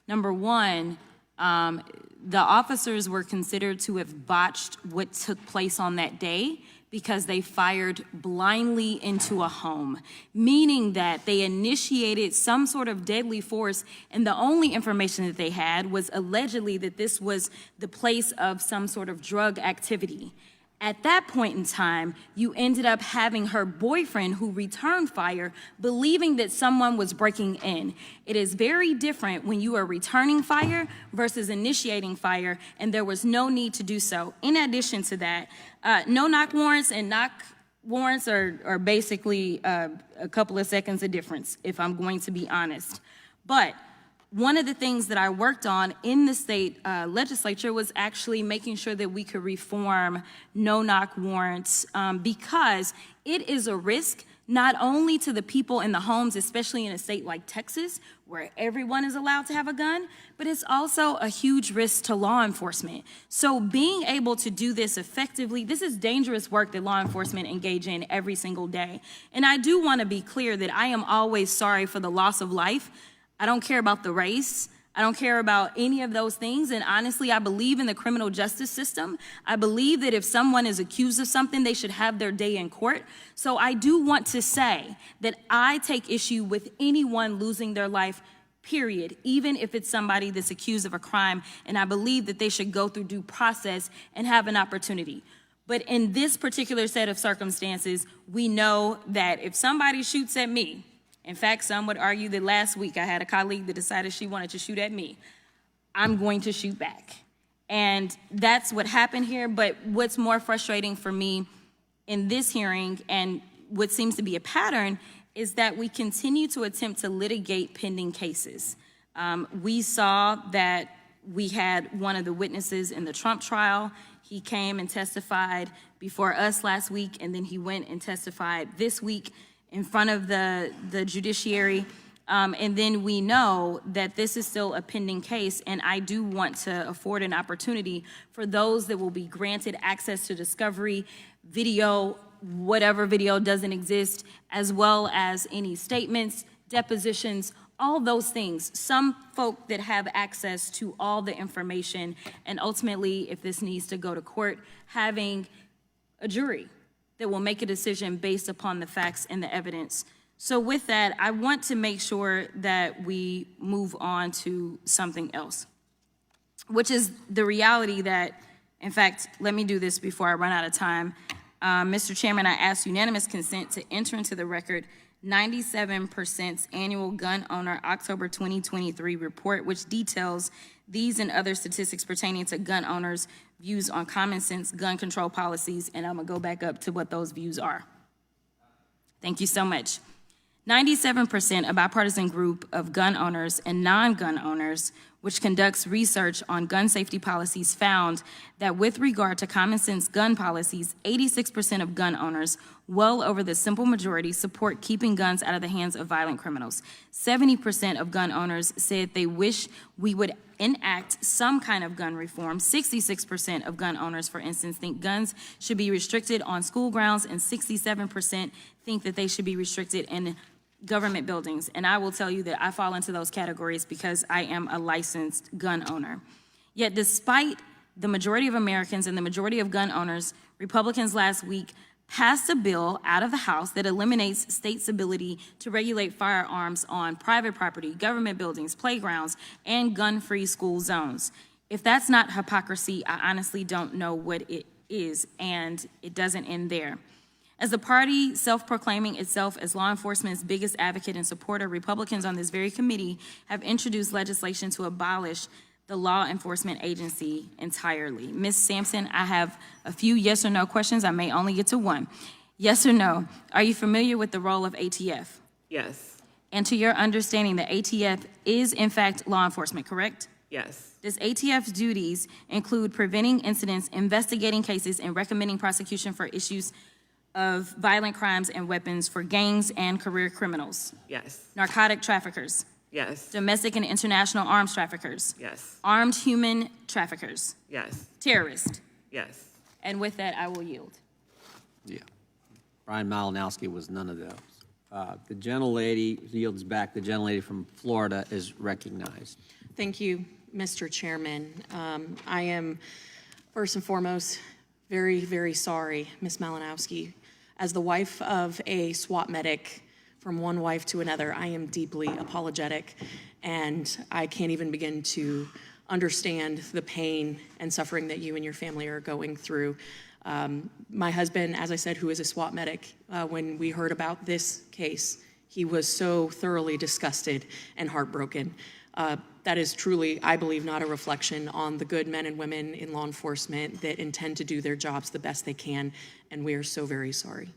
Number one, the officers were considered to have botched what took place on that day because they fired blindly into a home, meaning that they initiated some sort of deadly force, and the only information that they had was allegedly that this was the place of some sort of drug activity. At that point in time, you ended up having her boyfriend, who returned fire, believing that someone was breaking in. It is very different when you are returning fire versus initiating fire, and there was no need to do so. In addition to that, no-knock warrants and knock warrants are basically a couple of seconds of difference, if I'm going to be honest. But one of the things that I worked on in the state legislature was actually making sure that we could reform no-knock warrants because it is a risk not only to the people in the homes, especially in a state like Texas, where everyone is allowed to have a gun, but it's also a huge risk to law enforcement. So being able to do this effectively, this is dangerous work that law enforcement engage in every single day. And I do want to be clear that I am always sorry for the loss of life. I don't care about the race. I don't care about any of those things. And honestly, I believe in the criminal justice system. I believe that if someone is accused of something, they should have their day in court. So I do want to say that I take issue with anyone losing their life, period, even if it's somebody that's accused of a crime. And I believe that they should go through due process and have an opportunity. But in this particular set of circumstances, we know that if somebody shoots at me, in fact, some would argue that last week I had a colleague that decided she wanted to shoot at me, I'm going to shoot back. And that's what happened here. But what's more frustrating for me in this hearing, and what seems to be a pattern, is that we continue to attempt to litigate pending cases. We saw that we had one of the witnesses in the Trump trial. He came and testified before us last week, and then he went and testified this week in front of the judiciary. And then we know that this is still a pending case, and I do want to afford an opportunity for those that will be granted access to discovery, video, whatever video doesn't exist, as well as any statements, depositions, all those things. Some folk that have access to all the information, and ultimately, if this needs to go to court, having a jury that will make a decision based upon the facts and the evidence. So with that, I want to make sure that we move on to something else, which is the reality that, in fact, let me do this before I run out of time. Mr. Chairman, I ask unanimous consent to enter into the record 97% annual gun owner October 2023 report, which details these and other statistics pertaining to gun owners' views on common sense gun control policies, and I'm gonna go back up to what those views are. Thank you so much. 97%, a bipartisan group of gun owners and non-gun owners, which conducts research on gun safety policies, found that with regard to common sense gun policies, 86% of gun owners, well over the simple majority, support keeping guns out of the hands of violent criminals. 70% of gun owners said they wish we would enact some kind of gun reform. 66% of gun owners, for instance, think guns should be restricted on school grounds, and 67% think that they should be restricted in government buildings. And I will tell you that I fall into those categories because I am a licensed gun owner. Yet despite the majority of Americans and the majority of gun owners, Republicans last week passed a bill out of the House that eliminates states' ability to regulate firearms on private property, government buildings, playgrounds, and gun-free school zones. If that's not hypocrisy, I honestly don't know what it is, and it doesn't end there. As the party self-proclaiming itself as law enforcement's biggest advocate and supporter, Republicans on this very committee have introduced legislation to abolish the law enforcement agency entirely. Ms. Sampson, I have a few yes or no questions. I may only get to one. Yes or no, are you familiar with the role of ATF? Yes. And to your understanding, the ATF is in fact law enforcement, correct? Yes. Does ATF's duties include preventing incidents, investigating cases, and recommending prosecution for issues of violent crimes and weapons for gangs and career criminals? Yes. Narcotic traffickers? Yes. Domestic and international arms traffickers? Yes. Armed human traffickers? Yes. Terrorists? Yes. And with that, I will yield. Yeah. Brian Malinowski was none of those. The gentlelady yields back. The gentlelady from Florida is recognized. Thank you, Mr. Chairman. I am, first and foremost, very, very sorry, Ms. Malinowski. As the wife of a SWAT medic from one wife to another, I am deeply apologetic, and I can't even begin to understand the pain and suffering that you and your family are going through. My husband, as I said, who is a SWAT medic, when we heard about this case, he was so thoroughly disgusted and heartbroken. That is truly, I believe, not a reflection on the good men and women in law enforcement that intend to do their jobs the best they can, and we are so very sorry.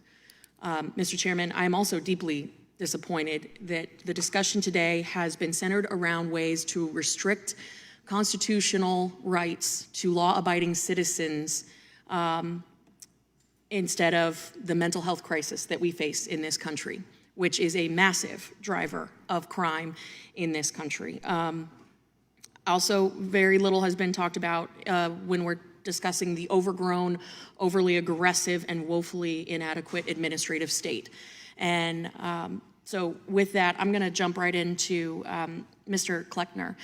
Mr. Chairman, I am also deeply disappointed that the discussion today has been centered around ways to restrict constitutional rights to law-abiding citizens instead of the mental health crisis that we face in this country, which is a massive driver of crime in this country. Also, very little has been talked about when we're discussing the overgrown, overly aggressive, and woefully inadequate administrative state. And so with that, I'm going to jump right into Mr. Kleckner.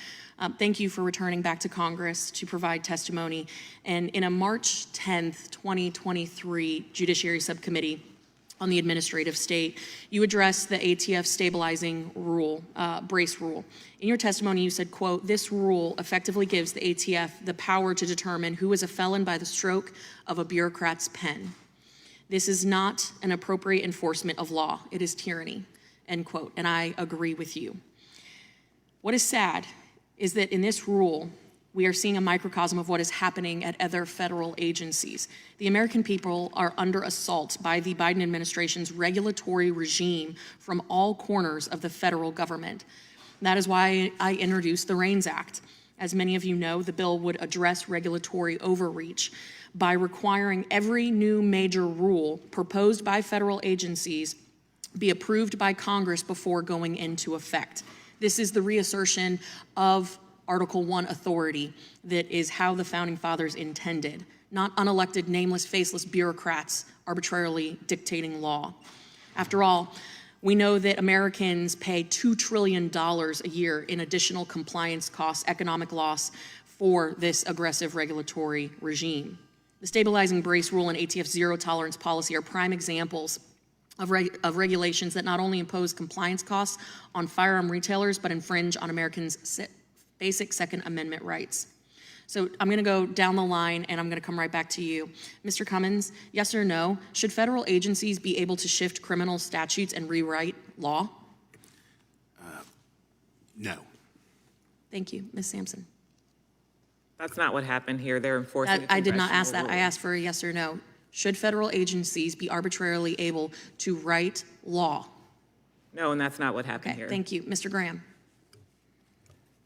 Thank you for returning back to Congress to provide testimony. And in a March 10th, 2023 Judiciary Subcommittee on the administrative state, you addressed the ATF stabilizing rule, brace rule. In your testimony, you said, quote, "This rule effectively gives the ATF the power to determine who is a felon by the stroke of a bureaucrat's pen. This is not an appropriate enforcement of law. It is tyranny," end quote. And I agree with you. What is sad is that in this rule, we are seeing a microcosm of what is happening at other federal agencies. The American people are under assault by the Biden administration's regulatory regime from all corners of the federal government. That is why I introduced the REINS Act. As many of you know, the bill would address regulatory overreach by requiring every new major rule proposed by federal agencies be approved by Congress before going into effect. This is the reassertion of Article 1 authority that is how the Founding Fathers intended, not unelected, nameless, faceless bureaucrats arbitrarily dictating law. After all, we know that Americans pay $2 trillion a year in additional compliance costs, economic loss for this aggressive regulatory regime. The stabilizing brace rule and ATF zero tolerance policy are prime examples of regulations that not only impose compliance costs on firearm retailers, but infringe on Americans' basic Second Amendment rights. So I'm going to go down the line, and I'm going to come right back to you. Mr. Cummins, yes or no, should federal agencies be able to shift criminal statutes and rewrite law? No. Thank you. Ms. Sampson. That's not what happened here. They're enforcing I did not ask that. congressional I asked for a yes or no. Should federal agencies be arbitrarily able to write law? rule. No, and that's not what happened Okay, here. thank you. Mr. Graham.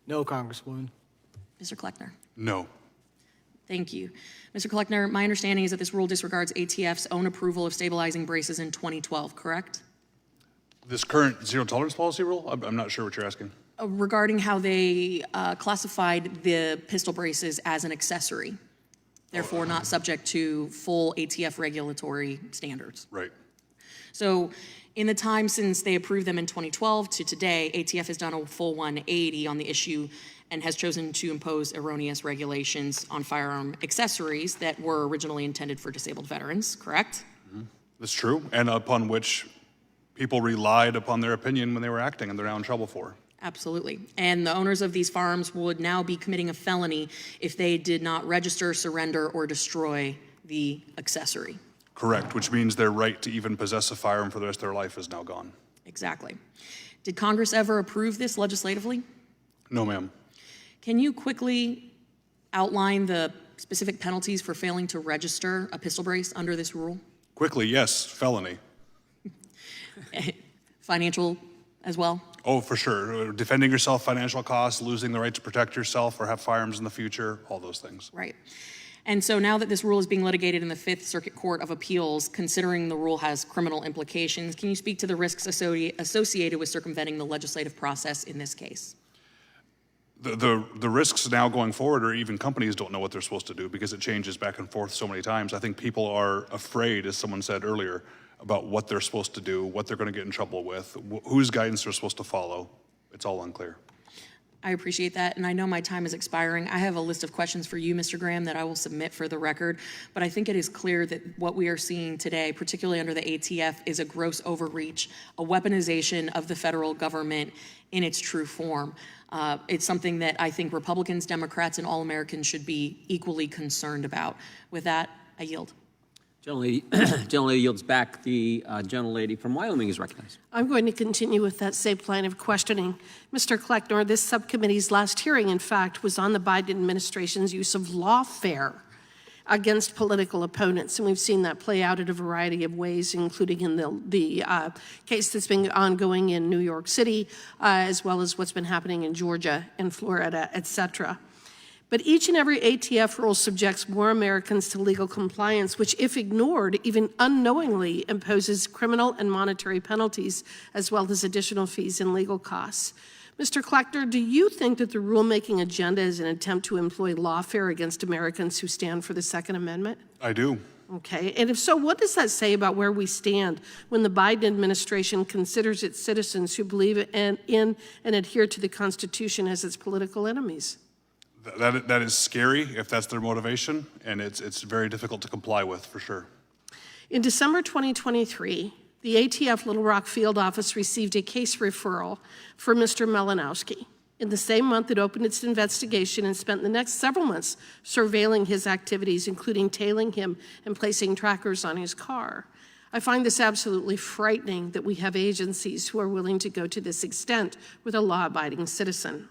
No, Congresswoman. Mr. Kleckner. No. Thank you. Mr. Kleckner, my understanding is that this rule disregards ATF's own approval of stabilizing braces in 2012, correct? This current zero tolerance policy rule? I'm not sure what you're asking. Regarding how they classified the pistol braces as an accessory, therefore not subject to full ATF regulatory standards. Right. So in the time since they approved them in 2012 to today, ATF has done a full 180 on the issue and has chosen to impose erroneous regulations on firearm accessories that were originally intended for disabled veterans, correct? That's true, and upon which people relied upon their opinion when they were acting, and they're now in trouble for. Absolutely. And the owners of these farms would now be committing a felony if they did not register, surrender, or destroy the accessory. Correct, which means their right to even possess a firearm for the rest of their life is now gone. Exactly. Did Congress ever approve this legislatively? No, ma'am. Can you quickly outline the specific penalties for failing to register a pistol brace under this rule? Quickly, yes, felony. Financial as well? Oh, for sure. Defending yourself, financial costs, losing the right to protect yourself or have firearms in the future, all those things. Right. And so now that this rule is being litigated in the Fifth Circuit Court of Appeals, considering the rule has criminal implications, can you speak to the risks associated with circumventing the legislative process in this case? The risks now going forward, or even companies don't know what they're supposed to do because it changes back and forth so many times. I think people are afraid, as someone said earlier, about what they're supposed to do, what they're going to get in trouble with, whose guidance they're supposed to follow. It's all unclear. I appreciate that, and I know my time is expiring. I have a list of questions for you, Mr. Graham, that I will submit for the record, but I think it is clear that what we are seeing today, particularly under the ATF, is a gross overreach, a weaponization of the federal government in its true form. It's something that I think Republicans, Democrats, and all Americans should be equally concerned about. With that, I yield. Gentlelady yields back. The gentlelady from Wyoming is recognized. I'm going to continue with that same line of questioning. Mr. Kleckner, this subcommittee's last hearing, in fact, was on the Biden administration's use of lawfare against political opponents, and we've seen that play out in a variety of ways, including in the case that's been ongoing in New York City, as well as what's been happening in Georgia and Florida, et cetera. But each and every ATF rule subjects more Americans to legal compliance, which, if ignored, even unknowingly imposes criminal and monetary penalties, as well as additional fees and legal costs. Mr. Kleckner, do you think that the rulemaking agenda is an attempt to employ lawfare against Americans who stand for the Second Amendment? I do. Okay, and if so, what does that say about where we stand when the Biden administration considers its citizens who believe in and adhere to the Constitution as its political enemies? That is scary if that's their motivation, and it's very difficult to comply with, for sure. In December 2023, the ATF Little Rock Field Office received a case referral for Mr. Malinowski. In the same month, it opened its investigation and spent the next several months surveilling his activities, including tailing him and placing trackers on his car. I find this absolutely frightening that we have agencies who are willing to go to this extent with a law-abiding citizen.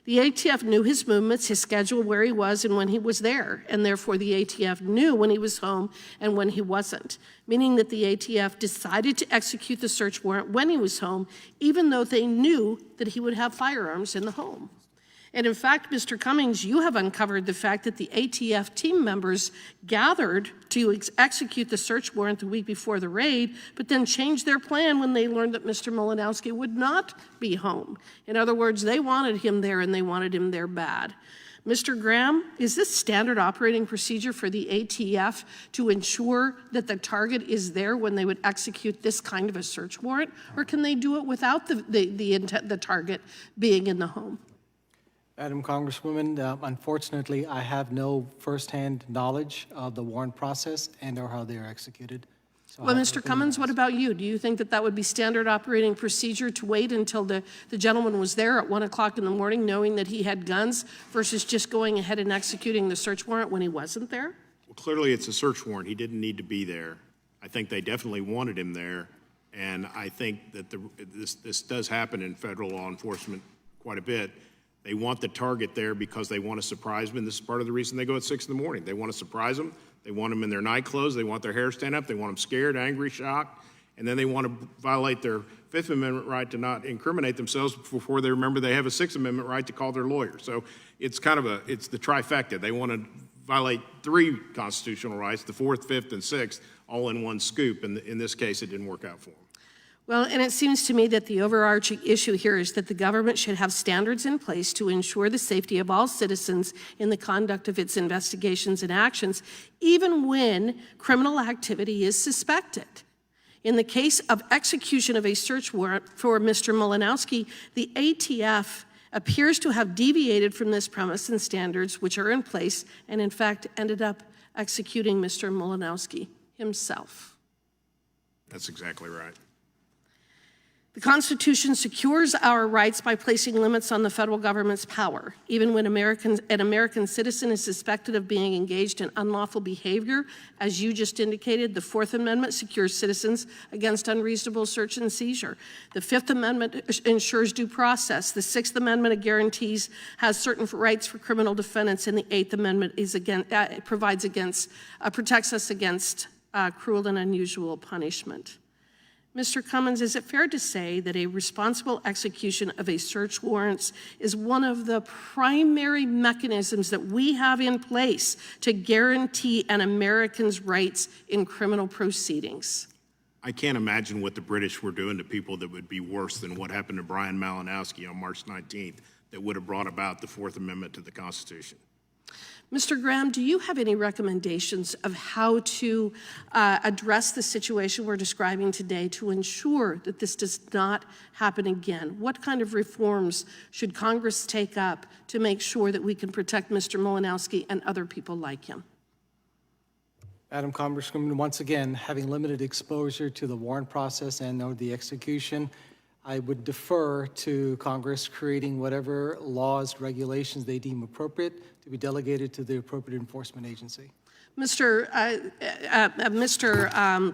The ATF knew his movements, his schedule, where he was and when he was there, and therefore the ATF knew when he was home and when he wasn't, meaning that the ATF decided to execute the search warrant when he was home, even though they knew that he would have firearms in the home. And in fact, Mr. Cummings, you have uncovered the fact that the ATF team members gathered to execute the search warrant the week before the raid, but then changed their plan when they learned that Mr. Malinowski would not be home. In other words, they wanted him there, and they wanted him there bad. Mr. Graham, is this standard operating procedure for the ATF to ensure that the target is there when they would execute this kind of a search warrant, or can they do it without the target being in the home? Madam Congresswoman, unfortunately, I have no firsthand knowledge of the warrant process and/or how they are executed. So Well, Mr. Cummins, what about you? Do you think that that would be standard operating procedure to wait until the gentleman was there at 1 o'clock in the morning knowing that he had guns versus just going ahead and executing the search warrant when he wasn't there? Well, clearly it's a search warrant. He didn't need to be there. I think they definitely wanted him there, and I think that this does happen in federal law enforcement quite a bit. They want the target there because they want to surprise them, and this is part of the reason they go at 6 in the morning. They want to surprise them. They want them in their night clothes. They want their hair stand up. They want them scared, angry, shocked, and then they want to violate their Fifth Amendment right to not incriminate themselves before they remember they have a Sixth Amendment right to call their lawyer. So it's kind of it's the trifecta. They want to violate 3 constitutional rights, the 4th, 5th, and 6th, all in one scoop, and in this case, it didn't work out for them. Well, and it seems to me that the overarching issue here is that the government should have standards in place to ensure the safety of all citizens in the conduct of its investigations and actions, even when criminal activity is suspected. In the case of execution of a search warrant for Mr. Malinowski, the ATF appears to have deviated from this premise and standards which are in place, and in fact ended up executing Mr. Malinowski himself. That's exactly right. The Constitution secures our rights by placing limits on the federal government's power. Even when an American citizen is suspected of being engaged in unlawful behavior, as you just indicated, the Fourth Amendment secures citizens against unreasonable search and seizure. The Fifth Amendment ensures due process. The Sixth Amendment guarantees has certain rights for criminal defendants, and the Eighth Amendment protects us against cruel and unusual punishment. Mr. Cummins, is it fair to say that a responsible execution of a search warrant is one of the primary mechanisms that we have in place to guarantee an American's rights in criminal proceedings? I can't imagine what the British were doing to people that would be worse than what happened to Brian Malinowski on March 19th that would have brought about the Fourth Amendment to the Constitution. Mr. Graham, do you have any recommendations of how to address the situation we're describing today to ensure that this does not happen again? What kind of reforms should Congress take up to make sure that we can protect Mr. Malinowski and other people like him? Madam Congresswoman, once again, having limited exposure to the warrant process and or the execution, I would defer to Congress creating whatever laws, regulations they deem appropriate to be delegated to the appropriate enforcement agency. Mr.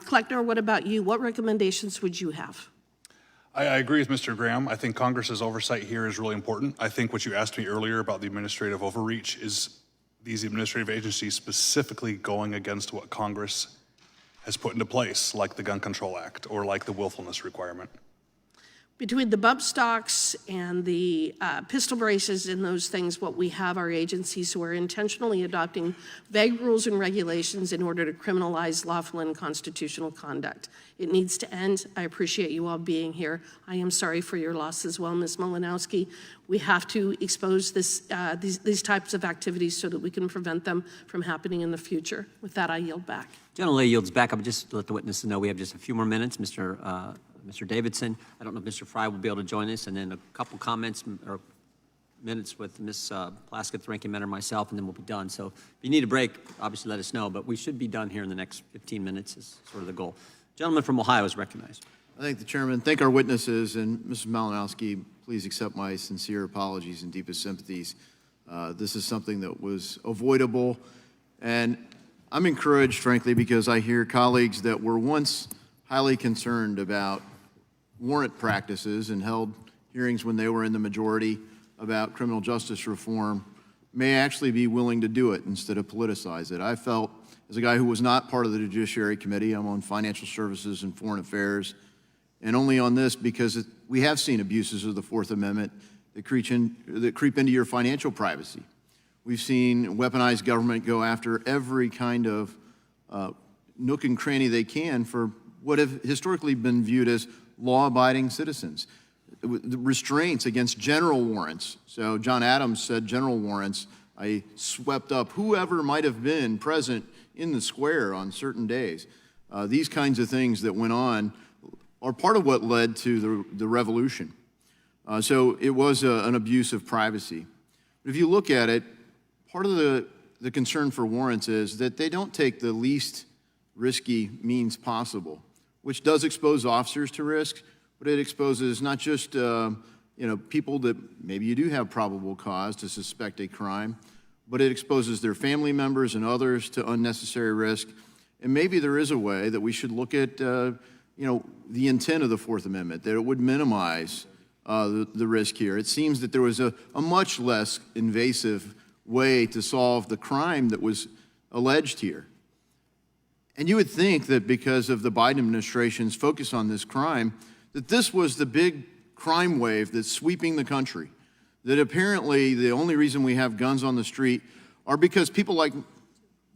Kleckner, what about you? What recommendations would you have? I agree with Mr. Graham. I think Congress's oversight here is really important. I think what you asked me earlier about the administrative overreach is these administrative agencies specifically going against what Congress has put into place, like the Gun Control Act or like the willfulness requirement. Between the bump stocks and the pistol braces and those things, what we have are agencies who are intentionally adopting vague rules and regulations in order to criminalize lawful and constitutional conduct. It needs to end. I appreciate you all being here. I am sorry for your loss as well, Ms. Malinowski. We have to expose these types of activities so that we can prevent them from happening in the future. With that, I yield back. Generally yields back. I would just let the witnesses know we have just a few more minutes. Mr. Davidson, I don't know if Mr. Fry will be able to join us, and then a couple comments or minutes with Ms. Plaskett, the ranking member, myself, and then we'll be done. So if you need a break, obviously let us know, but we should be done here in the next 15 minutes is sort of the goal. Gentleman from Ohio is recognized. I thank the chairman, thank our witnesses, and Mrs. Malinowski, please accept my sincere apologies and deepest sympathies. This is something that was avoidable, and I'm encouraged, frankly, because I hear colleagues that were once highly concerned about warrant practices and held hearings when they were in the majority about criminal justice reform may actually be willing to do it instead of politicize it. I felt, as a guy who was not part of the Judiciary Committee, I'm on Financial Services and Foreign Affairs, and only on this because we have seen abuses of the Fourth Amendment that creep into your financial privacy. We've seen weaponized government go after every kind of nook and cranny they can for what have historically been viewed as law-abiding citizens. The restraints against general warrants. So John Adams said general warrants. I swept up whoever might have been present in the square on certain days. These kinds of things that went on are part of what led to the revolution. So it was an abuse of privacy. But if you look at it, part of the concern for warrants is that they don't take the least risky means possible, which does expose officers to risk, but it exposes not just people that maybe you do have probable cause to suspect a crime, but it exposes their family members and others to unnecessary risk. And maybe there is a way that we should look at the intent of the Fourth Amendment, that it would minimize the risk here. It seems that there was a much less invasive way to solve the crime that was alleged here. And you would think that because of the Biden administration's focus on this crime, that this was the big crime wave that's sweeping the country. That apparently the only reason we have guns on the street are because people like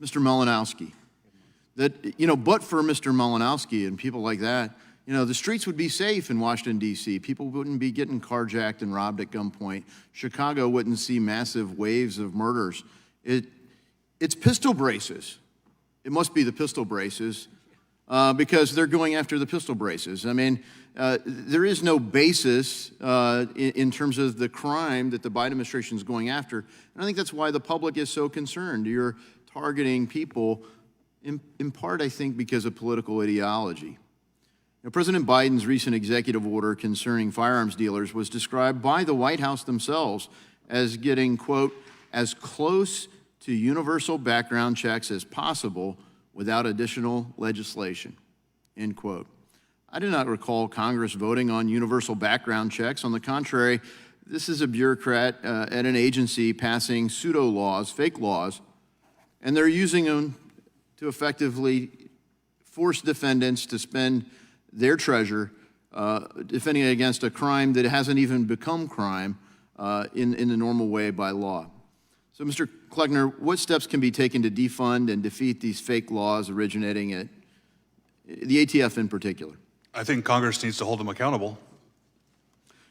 Mr. Malinowski. That, but for Mr. Malinowski and people like that, the streets would be safe in Washington, D.C. People wouldn't be getting carjacked and robbed at gunpoint. Chicago wouldn't see massive waves of murders. It's pistol braces. It must be the pistol braces because they're going after the pistol braces. I mean, there is no basis in terms of the crime that the Biden administration is going after. And I think that's why the public is so concerned. You're targeting people in part, I think, because of political ideology. Now, President Biden's recent executive order concerning firearms dealers was described by the White House themselves as getting, quote, as close to universal background checks as possible without additional legislation, end quote. I do not recall Congress voting on universal background checks. On the contrary, this is a bureaucrat at an agency passing pseudo-laws, fake laws, and they're using them to effectively force defendants to spend their treasure defending against a crime that hasn't even become crime in the normal way by law. So, Mr. Kleckner, what steps can be taken to defund and defeat these fake laws originating at the ATF in particular? I think Congress needs to hold them accountable.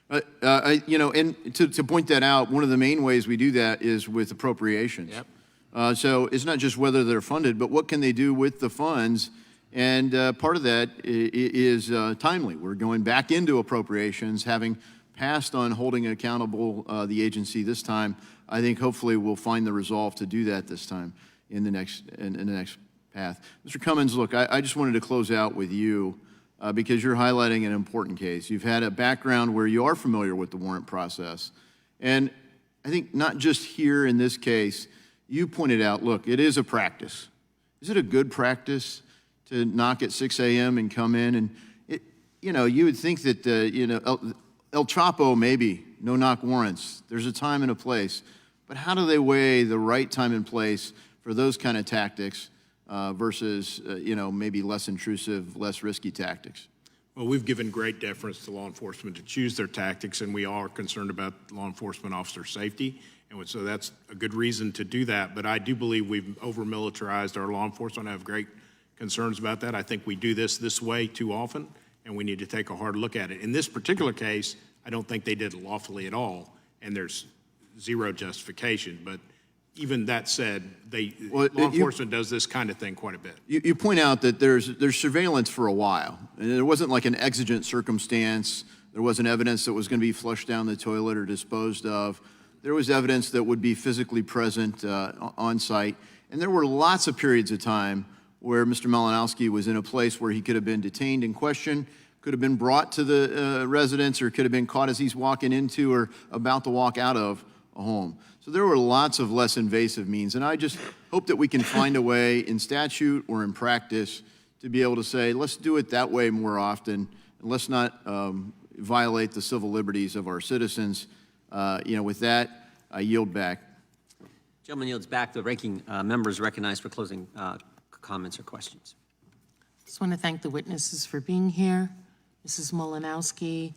You know, and to point that out, one of the main ways we do that is with appropriations. Yep. So it's not just whether they're funded, but what can they do with the funds? And part of that is timely. We're going back into appropriations, having passed on holding accountable the agency this time. I think hopefully we'll find the resolve to do that this time in the next path. Mr. Cummins, look, I just wanted to close out with you because you're highlighting an important case. You've had a background where you are familiar with the warrant process. And I think not just here in this case, you pointed out, look, it is a practice. Is it a good practice to knock at 6 a.m. and come in? And, you know, you would think that, El Chapo, maybe, no-knock warrants. There's a time and a place. But how do they weigh the right time and place for those kind of tactics versus, maybe less intrusive, less risky tactics? Well, we've given great deference to law enforcement to choose their tactics, and we are concerned about law enforcement officer safety. And so that's a good reason to do that. But I do believe we've over-militarized our law enforcement. I have great concerns about that. I think we do this way too often, and we need to take a hard look at it. In this particular case, I don't think they did it lawfully at all, and there's zero justification. But even that said, law enforcement does this kind of thing quite a bit. You point out that there's surveillance for a while, and there wasn't like an exigent circumstance. There wasn't evidence that was going to be flushed down the toilet or disposed of. There was evidence that would be physically present on site, and there were lots of periods of time where Mr. Malinowski was in a place where he could have been detained and questioned, could have been brought to the residence, or could have been caught as he's walking into or about to walk out of a home. So there were lots of less invasive means, and I just hope that we can find a way in statute or in practice to be able to say, let's do it that way more often, and let's not violate the civil liberties of our citizens. With that, I yield back. Gentleman yields back. The ranking member is recognized for closing comments or questions. Just want to thank the witnesses for being here. Mrs. Malinowski,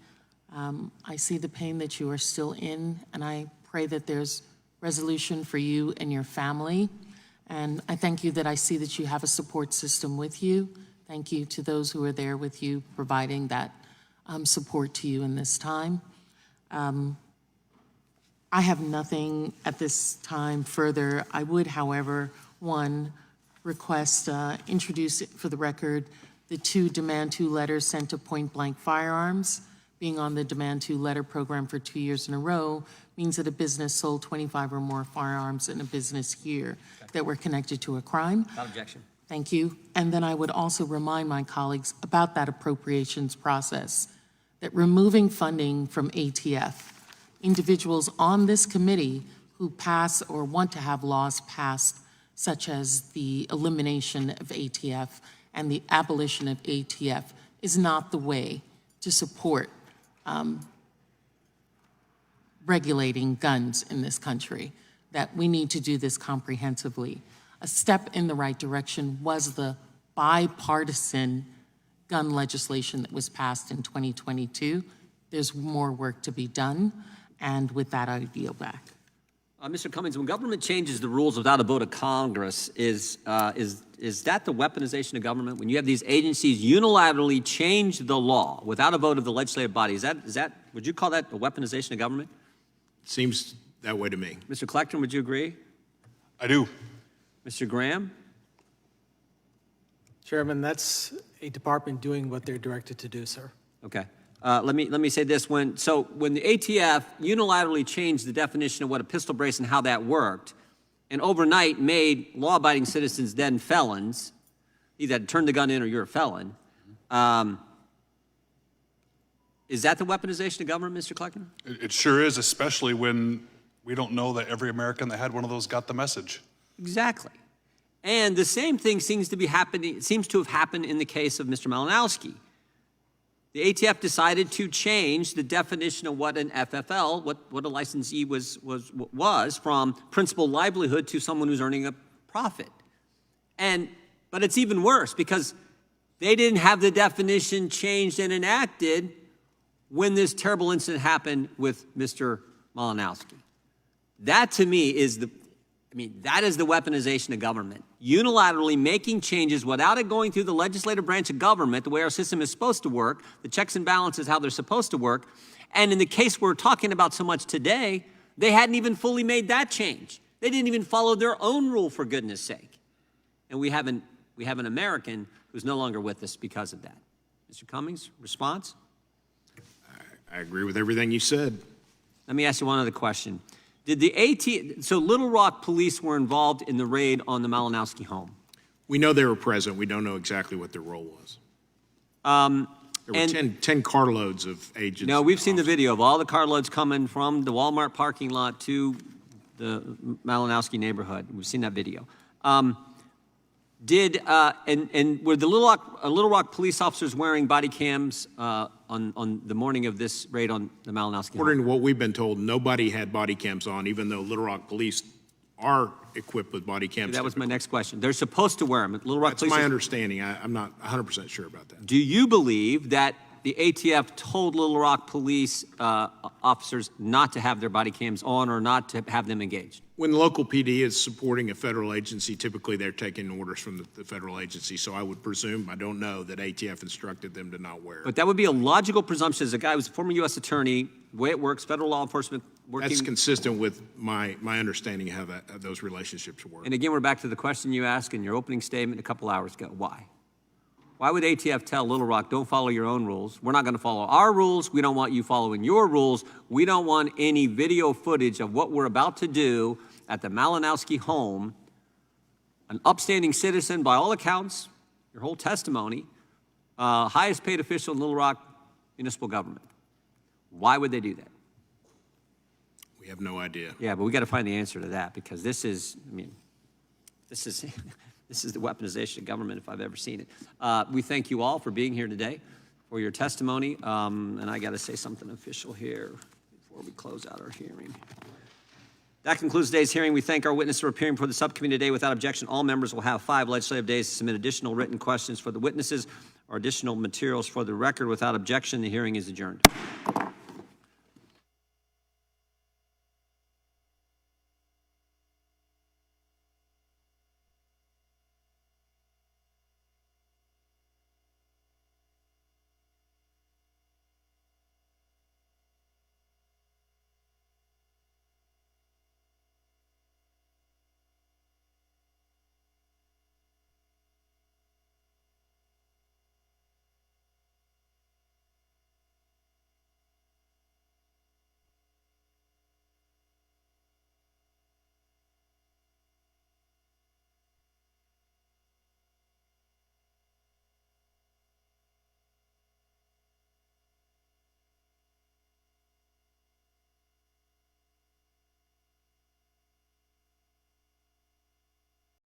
I see the pain that you are still in, and I pray that there's resolution for you and your family. And I thank you that I see that you have a support system with you. Thank you to those who are there with you, providing that support to you in this time. I have nothing at this time further. I would, however, request, introduce for the record the 2 Demand 2 letters sent to Point Blank Firearms. Being on the Demand 2 letter program for 2 years in a row means that a business sold 25 or more firearms in a business year that were connected to a crime. Without objection. Thank you. And then I would also remind my colleagues about that appropriations process, that removing funding from ATF, individuals on this committee who pass or want to have laws passed, such as the elimination of ATF and the abolition of ATF, is not the way to support regulating guns in this country, that we need to do this comprehensively. A step in the right direction was the bipartisan gun legislation that was passed in 2022. There's more work to be done, and with that, I yield back. Mr. Cummings, when government changes the rules without a vote of Congress, is that the weaponization of government? When you have these agencies unilaterally change the law without a vote of the legislative body, is that would you call that a weaponization of government? Seems that way to me. Mr. Kleckner, would you agree? I do. Mr. Graham? Chairman, that's a department doing what they're directed to do, sir. Okay. Let me say this. When the ATF unilaterally changed the definition of what a pistol brace and how that worked, and overnight made law-abiding citizens then felons, either had to turn the gun in or you're a felon, Is that the weaponization of government, Mr. Kleckner? It sure is, especially when we don't know that every American that had one of those got the message. Exactly. And the same thing seems to have happened in the case of Mr. Malinowski. The ATF decided to change the definition of what an FFL, what a licensee was from principal livelihood to someone who's earning a profit. But it's even worse because they didn't have the definition changed and enacted when this terrible incident happened with Mr. Malinowski. That to me is that is the weaponization of government. Unilaterally making changes without it going through the legislative branch of government, the way our system is supposed to work, the checks and balances, how they're supposed to work. And in the case we're talking about so much today, they hadn't even fully made that change. They didn't even follow their own rule, for goodness sake. And we have an American who's no longer with us because of that. Mr. Cummings, response? I agree with everything you said. Let me ask you one other question. So Little Rock police were involved in the raid on the Malinowski home? We know they were present. We don't know exactly what their role was. There were 10 carloads of agents. No, we've seen the video of all the carloads coming from the Walmart parking lot to the Malinowski neighborhood. We've seen that video. Were the Little Rock police officers wearing body cams on the morning of this raid on the Malinowski home? According to what we've been told, nobody had body cams on, even though Little Rock police are equipped with body cams. That was my next question. They're supposed to wear them. Little Rock police. That's my understanding. I'm not 100% sure about that. Do you believe that the ATF told Little Rock police officers not to have their body cams on or not to have them engaged? When the local PD is supporting a federal agency, typically they're taking orders from the federal agency. So I would presume, I don't know, that ATF instructed them to not wear it. But that would be a logical presumption as a guy who's a former U.S. attorney, the way it works, federal law enforcement working. That's consistent with my understanding of how those relationships work. And again, we're back to the question you asked in your opening statement a couple hours ago. Why? Why would ATF tell Little Rock, don't follow your own rules? We're not going to follow our rules. We don't want you following your rules. We don't want any video footage of what we're about to do at the Malinowski home. An upstanding citizen, by all accounts, your whole testimony, highest paid official in Little Rock municipal government. Why would they do that? We have no idea. Yeah, but we got to find the answer to that because this is this is the weaponization of government if I've ever seen it. We thank you all for being here today, for your testimony. And I got to say something official here before we close out our hearing. That concludes today's hearing. We thank our witnesses for appearing before the subcommittee today. Without objection, all members will have 5 legislative days to submit additional written questions for the witnesses or additional materials for the record. Without objection, the hearing is adjourned.